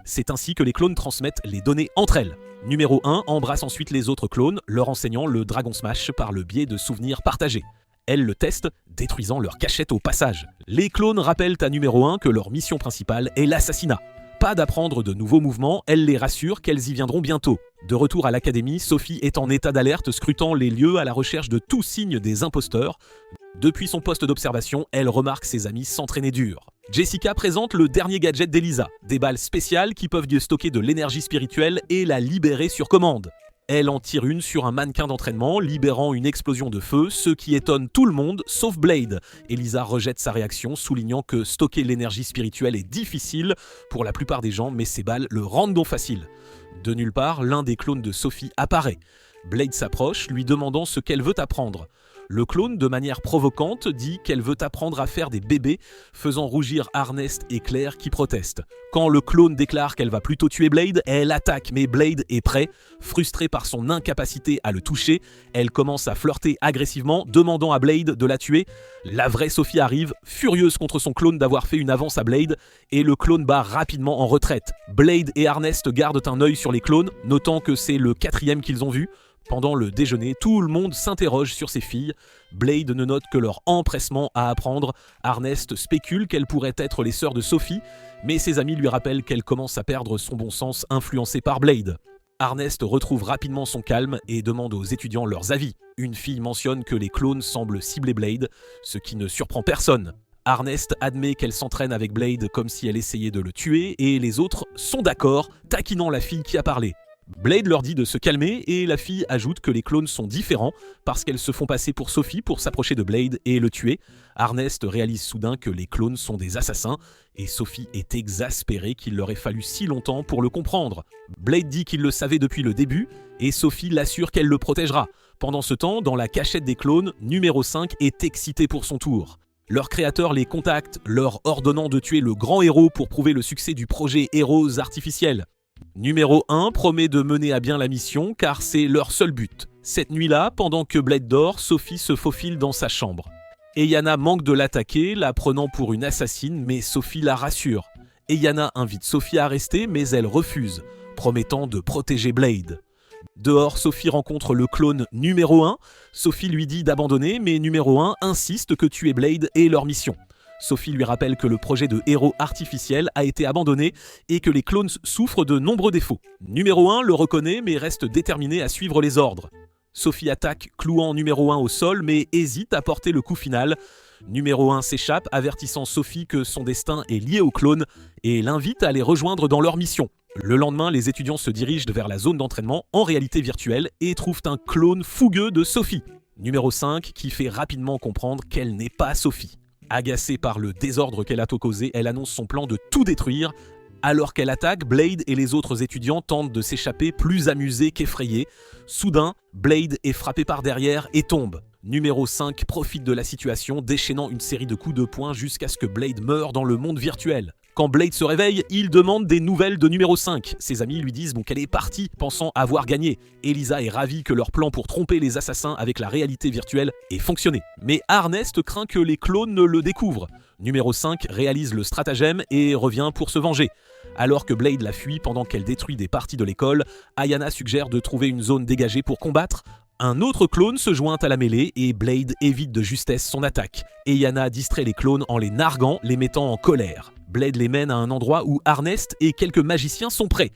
C'est ainsi que les clones transmettent les données entre elles. Numéro 1 embrasse ensuite les autres clones, leur enseignant le Dragon Smash par le biais de souvenirs partagés. Elle le teste, détruisant leur cachette au passage. Les clones rappellent à numéro 1 que leur mission principale est l'assassinat. Pas d'apprendre de nouveaux mouvements, elle les rassure qu'elles y viendront bientôt. De retour à l'académie, Sophie est en état d'alerte, scrutant les lieux à la recherche de tout signe des imposteurs. Depuis son poste d'observation, elle remarque ses amis s'entraîner dur. Jessica présente le dernier gadget d'Elisa, des balles spéciales qui peuvent stocker de l'énergie spirituelle et la libérer sur commande. Elle en tire une sur un mannequin d'entraînement, libérant une explosion de feu, ce qui étonne tout le monde, sauf Blade. Elisa rejette sa réaction, soulignant que stocker l'énergie spirituelle est difficile pour la plupart des gens, mais ces balles le rendent donc facile. De nulle part, l'un des clones de Sophie apparaît. Blade s'approche, lui demandant ce qu'elle veut apprendre. Le clone, de manière provocante, dit qu'elle veut apprendre à faire des bébés, faisant rougir Arnest et Claire qui protestent. Quand le clone déclare qu'elle va plutôt tuer Blade, elle attaque, mais Blade est prêt. Frustrée par son incapacité à le toucher, elle commence à flirter agressivement, demandant à Blade de la tuer. La vraie Sophie arrive, furieuse contre son clone d'avoir fait une avance à Blade, et le clone bat rapidement en retraite. Blade et Arnest gardent un œil sur les clones, notant que c'est le 4e qu'ils ont vu. Pendant le déjeuner, tout le monde s'interroge sur ses filles. Blade ne note que leur empressement à apprendre. Arnest spécule qu'elles pourraient être les sœurs de Sophie, mais ses amis lui rappellent qu'elle commence à perdre son bon sens influencée par Blade. Arnest retrouve rapidement son calme et demande aux étudiants leurs avis. Une fille mentionne que les clones semblent cibler Blade, ce qui ne surprend personne. Arnest admet qu'elle s'entraîne avec Blade comme si elle essayait de le tuer et les autres sont d'accord, taquinant la fille qui a parlé. Blade leur dit de se calmer et la fille ajoute que les clones sont différents parce qu'elles se font passer pour Sophie pour s'approcher de Blade et le tuer. Arnest réalise soudain que les clones sont des assassins et Sophie est exaspérée qu'il leur ait fallu si longtemps pour le comprendre. Blade dit qu'il le savait depuis le début et Sophie l'assure qu'elle le protégera. Pendant ce temps, dans la cachette des clones, numéro 5 est excité pour son tour. Leur créateur les contacte, leur ordonnant de tuer le grand héros pour prouver le succès du projet Héros artificiel. Numéro 1 promet de mener à bien la mission car c'est leur seul but. Cette nuit-là, pendant que Blade dort, Sophie se faufile dans sa chambre. Eyana manque de l'attaquer, la prenant pour une assassine, mais Sophie la rassure. Eyana invite Sophie à rester, mais elle refuse, promettant de protéger Blade. Dehors, Sophie rencontre le clone numéro 1. Sophie lui dit d'abandonner, mais numéro 1 insiste que tuer Blade est leur mission. Sophie lui rappelle que le projet de héros artificiel a été abandonné et que les clones souffrent de nombreux défauts. Numéro 1 le reconnaît mais reste déterminé à suivre les ordres. Sophie attaque, clouant numéro 1 au sol mais hésite à porter le coup final. Numéro 1 s'échappe, avertissant Sophie que son destin est lié aux clones et l'invite à les rejoindre dans leur mission. Le lendemain, les étudiants se dirigent vers la zone d'entraînement en réalité virtuelle et trouvent un clone fougueux de Sophie. Numéro 5 qui fait rapidement comprendre qu'elle n'est pas Sophie. Agacée par le désordre qu'elle a causé, elle annonce son plan de tout détruire. Alors qu'elle attaque, Blade et les autres étudiants tentent de s'échapper plus amusés qu'effrayés. Soudain, Blade est frappé par derrière et tombe. Numéro 5 profite de la situation, déchaînant une série de coups de poing jusqu'à ce que Blade meure dans le monde virtuel. Quand Blade se réveille, il demande des nouvelles de numéro 5. Ses amis lui disent qu'elle est partie, pensant avoir gagné. Elisa est ravie que leur plan pour tromper les assassins avec la réalité virtuelle ait fonctionné. Mais Arnest craint que les clones ne le découvrent. Numéro 5 réalise le stratagème et revient pour se venger. Alors que Blade la fuit pendant qu'elle détruit des parties de l'école, Ayana suggère de trouver une zone dégagée pour combattre. Un autre clone se joint à la mêlée et Blade évite de justesse son attaque. Eyana distrait les clones en les narguant, les mettant en colère. Blade les mène à un endroit où Arnest et quelques magiciens sont prêts.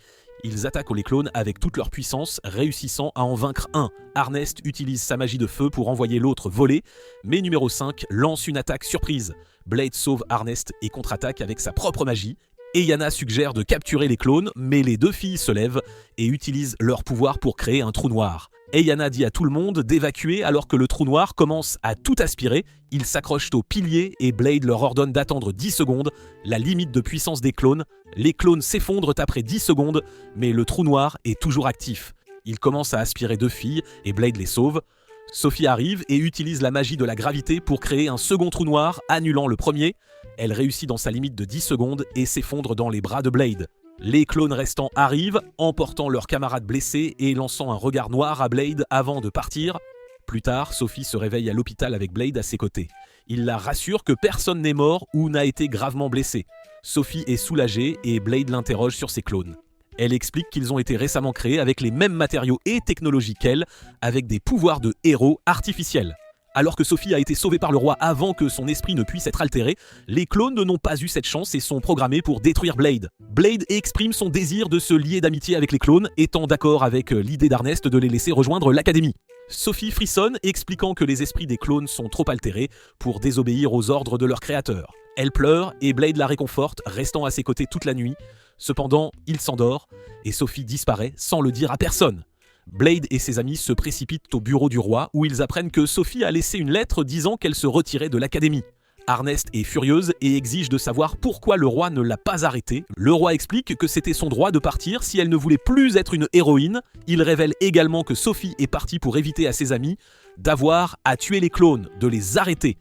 Ils attaquent les clones avec toute leur puissance, réussissant à en vaincre un. Arnest utilise sa magie de feu pour envoyer l'autre voler, mais numéro 5 lance une attaque surprise. Blade sauve Arnest et contre-attaque avec sa propre magie. Eyana suggère de capturer les clones, mais les deux filles se lèvent et utilisent leur pouvoir pour créer un trou noir. Eyana dit à tout le monde d'évacuer alors que le trou noir commence à tout aspirer. Ils s'accrochent aux piliers et Blade leur ordonne d'attendre 10 secondes, la limite de puissance des clones. Les clones s'effondrent après 10 secondes, mais le trou noir est toujours actif. Il commence à aspirer deux filles et Blade les sauve. Sophie arrive et utilise la magie de la gravité pour créer un second trou noir, annulant le premier. Elle réussit dans sa limite de 10 secondes et s'effondre dans les bras de Blade. Les clones restants arrivent, emportant leurs camarades blessés et lançant un regard noir à Blade avant de partir. Plus tard, Sophie se réveille à l'hôpital avec Blade à ses côtés. Il la rassure que personne n'est mort ou n'a été gravement blessé. Sophie est soulagée et Blade l'interroge sur ses clones. Elle explique qu'ils ont été récemment créés avec les mêmes matériaux et technologies qu'elle, avec des pouvoirs de héros artificiels. Alors que Sophie a été sauvée par le roi avant que son esprit ne puisse être altéré, les clones n'ont pas eu cette chance et sont programmés pour détruire Blade. Blade exprime son désir de se lier d'amitié avec les clones, étant d'accord avec l'idée d'Arnest de les laisser rejoindre l'académie. Sophie frissonne, expliquant que les esprits des clones sont trop altérés pour désobéir aux ordres de leur créateur. Elle pleure et Blade la réconforte, restant à ses côtés toute la nuit. Cependant, il s'endort et Sophie disparaît sans le dire à personne. Blade et ses amis se précipitent au bureau du roi où ils apprennent que Sophie a laissé une lettre disant qu'elle se retirait de l'académie. Arnest est furieuse et exige de savoir pourquoi le roi ne l'a pas arrêtée. Le roi explique que c'était son droit de partir si elle ne voulait plus être une héroïne. Il révèle également que Sophie est partie pour éviter à ses amis d'avoir à tuer les clones, de les arrêter.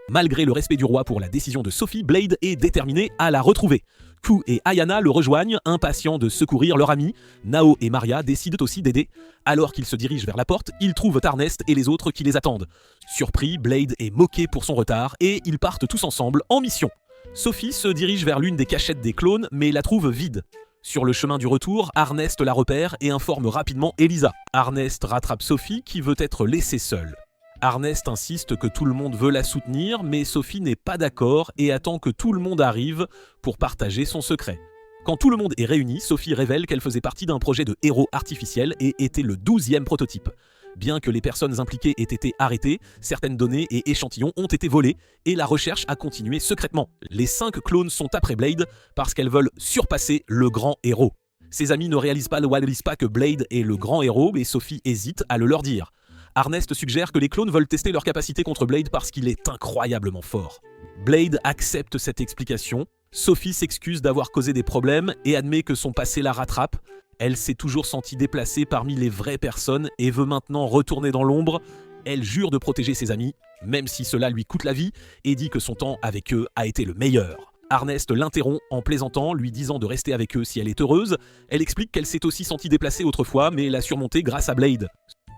Malgré le respect du roi pour la décision de Sophie, Blade est déterminé à la retrouver. Q et Ayana le rejoignent, impatients de secourir leur ami. Nao et Maria décident aussi d'aider. Alors qu'ils se dirigent vers la porte, ils trouvent Arnest et les autres qui les attendent. Surpris, Blade est moqué pour son retard et ils partent tous ensemble en mission. Sophie se dirige vers l'une des cachettes des clones mais la trouve vide. Sur le chemin du retour, Arnest la repère et informe rapidement Elisa. Arnest rattrape Sophie qui veut être laissée seule. Arnest insiste que tout le monde veut la soutenir, mais Sophie n'est pas d'accord et attend que tout le monde arrive pour partager son secret. Quand tout le monde est réuni, Sophie révèle qu'elle faisait partie d'un projet de héros artificiel et était le 12e prototype. Bien que les personnes impliquées aient été arrêtées, certaines données et échantillons ont été volés et la recherche a continué secrètement. Les 5 clones sont après Blade parce qu'elles veulent surpasser le grand héros. Ses amis ne réalisent pas que Blade est le grand héros et Sophie hésite à le leur dire. Arnest suggère que les clones veulent tester leur capacité contre Blade parce qu'il est incroyablement fort. Blade accepte cette explication. Sophie s'excuse d'avoir causé des problèmes et admet que son passé la rattrape. Elle s'est toujours sentie déplacée parmi les vraies personnes et veut maintenant retourner dans l'ombre. Elle jure de protéger ses amis, même si cela lui coûte la vie, et dit que son temps avec eux a été le meilleur. Arnest l'interrompt en plaisantant, lui disant de rester avec eux si elle est heureuse. Elle explique qu'elle s'est aussi sentie déplacée autrefois, mais l'a surmontée grâce à Blade.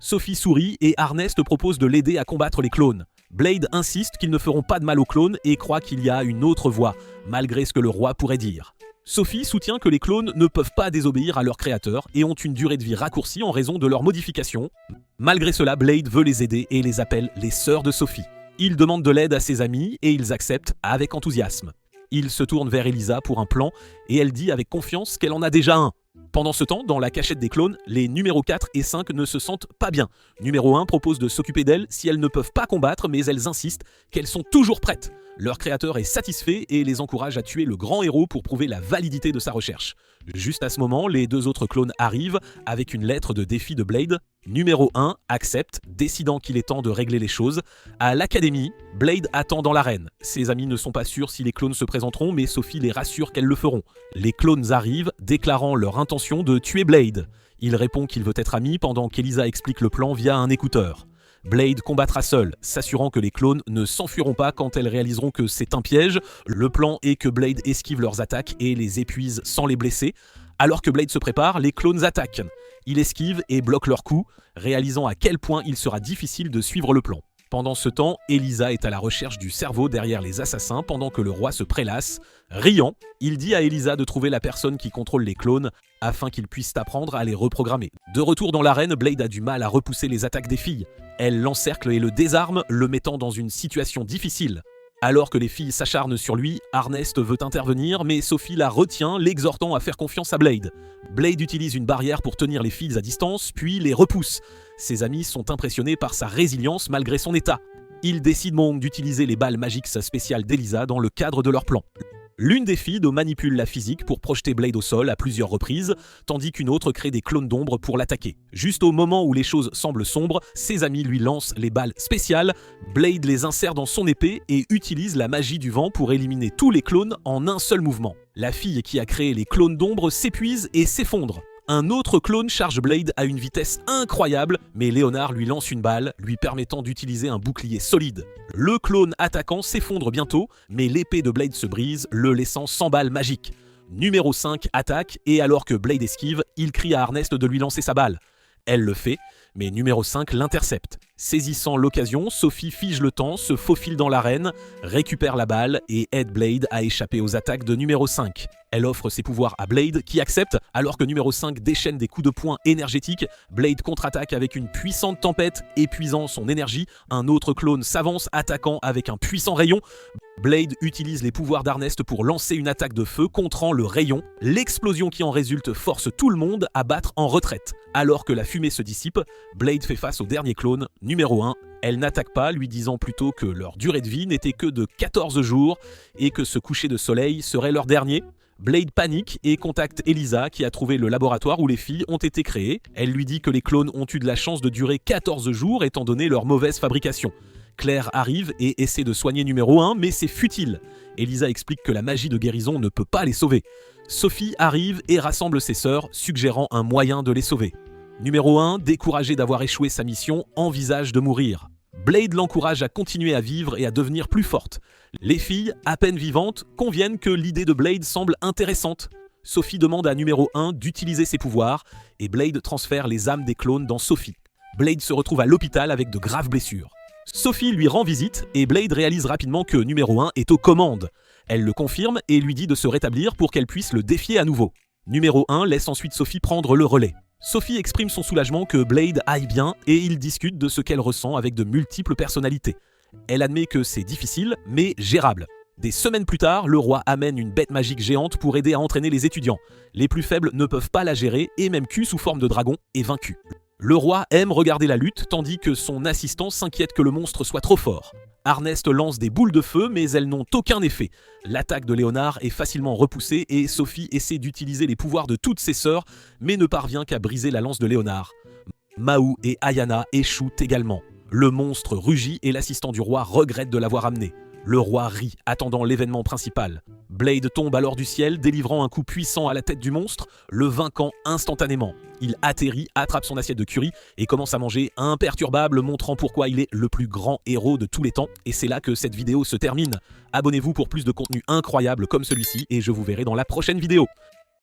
Sophie sourit et Arnest propose de l'aider à combattre les clones. Blade insiste qu'ils ne feront pas de mal aux clones et croit qu'il y a une autre voie, malgré ce que le roi pourrait dire. Sophie soutient que les clones ne peuvent pas désobéir à leur créateur et ont une durée de vie raccourcie en raison de leur modification. Malgré cela, Blade veut les aider et les appelle les sœurs de Sophie. Il demande de l'aide à ses amis et ils acceptent avec enthousiasme. Il se tourne vers Elisa pour un plan et elle dit avec confiance qu'elle en a déjà un. Pendant ce temps, dans la cachette des clones, les numéros 4 et 5 ne se sentent pas bien. Numéro 1 propose de s'occuper d'elles si elles ne peuvent pas combattre, mais elles insistent qu'elles sont toujours prêtes. Leur créateur est satisfait et les encourage à tuer le grand héros pour prouver la validité de sa recherche. Juste à ce moment, les 2 autres clones arrivent avec une lettre de défi de Blade. Numéro 1 accepte, décidant qu'il est temps de régler les choses. À l'académie, Blade attend dans l'arène. Ses amis ne sont pas sûrs si les clones se présenteront, mais Sophie les rassure qu'elles le feront. Les clones arrivent, déclarant leur intention de tuer Blade. Il répond qu'il veut être ami pendant qu'Elisa explique le plan via un écouteur. Blade combattra seul, s'assurant que les clones ne s'enfuiront pas quand elles réaliseront que c'est un piège. Le plan est que Blade esquive leurs attaques et les épuise sans les blesser. Alors que Blade se prépare, les clones attaquent. Il esquive et bloque leurs coups, réalisant à quel point il sera difficile de suivre le plan. Pendant ce temps, Elisa est à la recherche du cerveau derrière les assassins pendant que le roi se prélasse. Riant, il dit à Elisa de trouver la personne qui contrôle les clones afin qu'ils puissent apprendre à les reprogrammer. De retour dans l'arène, Blade a du mal à repousser les attaques des filles. Elle l'encercle et le désarme, le mettant dans une situation difficile. Alors que les filles s'acharnent sur lui, Arnest veut intervenir, mais Sophie la retient, l'exhortant à faire confiance à Blade. Blade utilise une barrière pour tenir les filles à distance, puis les repousse. Ses amis sont impressionnés par sa résilience malgré son état. Ils décident donc d'utiliser les balles magiques spéciales d'Elisa dans le cadre de leur plan. L'une des filles manipule la physique pour projeter Blade au sol à plusieurs reprises, tandis qu'une autre crée des clones d'ombre pour l'attaquer. Juste au moment où les choses semblent sombres, ses amis lui lancent les balles spéciales, Blade les insère dans son épée et utilise la magie du vent pour éliminer tous les clones en un seul mouvement. La fille qui a créé les clones d'ombre s'épuise et s'effondre. Un autre clone charge Blade à une vitesse incroyable, mais Léonard lui lance une balle, lui permettant d'utiliser un bouclier solide. Le clone attaquant s'effondre bientôt, mais l'épée de Blade se brise, le laissant sans balle magique. Numéro 5 attaque, et alors que Blade esquive, il crie à Arnest de lui lancer sa balle. Elle le fait, mais numéro 5 l'intercepte. Saisissant l'occasion, Sophie fige le temps, se faufile dans l'arène, récupère la balle et aide Blade à échapper aux attaques de numéro 5. Elle offre ses pouvoirs à Blade qui accepte, alors que numéro 5 déchaîne des coups de poing énergétiques. Blade contre-attaque avec une puissante tempête, épuisant son énergie. Un autre clone s'avance, attaquant avec un puissant rayon. Blade utilise les pouvoirs d'Arnest pour lancer une attaque de feu contrant le rayon. L'explosion qui en résulte force tout le monde à battre en retraite. Alors que la fumée se dissipe, Blade fait face au dernier clone, numéro 1. Elle n'attaque pas, lui disant plutôt que leur durée de vie n'était que de 14 jours et que ce coucher de soleil serait leur dernier. Blade panique et contacte Elisa qui a trouvé le laboratoire où les filles ont été créées. Elle lui dit que les clones ont eu de la chance de durer 14 jours étant donné leur mauvaise fabrication. Claire arrive et essaie de soigner numéro 1, mais c'est futile. Elisa explique que la magie de guérison ne peut pas les sauver. Sophie arrive et rassemble ses sœurs, suggérant un moyen de les sauver. Numéro 1, découragé d'avoir échoué sa mission, envisage de mourir. Blade l'encourage à continuer à vivre et à devenir plus forte. Les filles, à peine vivantes, conviennent que l'idée de Blade semble intéressante. Sophie demande à numéro 1 d'utiliser ses pouvoirs et Blade transfère les âmes des clones dans Sophie. Blade se retrouve à l'hôpital avec de graves blessures. Sophie lui rend visite et Blade réalise rapidement que numéro 1 est aux commandes. Elle le confirme et lui dit de se rétablir pour qu'elle puisse le défier à nouveau. Numéro 1 laisse ensuite Sophie prendre le relais. Sophie exprime son soulagement que Blade aille bien et ils discutent de ce qu'elle ressent avec de multiples personnalités. Elle admet que c'est difficile, mais gérable. Des semaines plus tard, le roi amène une bête magique géante pour aider à entraîner les étudiants. Les plus faibles ne peuvent pas la gérer et même Q sous forme de dragon est vaincu. Le roi aime regarder la lutte tandis que son assistant s'inquiète que le monstre soit trop fort. Arnest lance des boules de feu mais elles n'ont aucun effet. L'attaque de Léonard est facilement repoussée et Sophie essaie d'utiliser les pouvoirs de toutes ses sœurs mais ne parvient qu'à briser la lance de Léonard. Mahou et Ayana échouent également. Le monstre rugit et l'assistant du roi regrette de l'avoir amené. Le roi rit, attendant l'événement principal. Blade tombe alors du ciel, délivrant un coup puissant à la tête du monstre, le vainquant instantanément. Il atterrit, attrape son assiette de curry et commence à manger imperturbable, montrant pourquoi il est le plus grand héros de tous les temps. Et c'est là que cette vidéo se termine. Abonnez-vous pour plus de contenu incroyable comme celui-ci et je vous verrai dans la prochaine vidéo.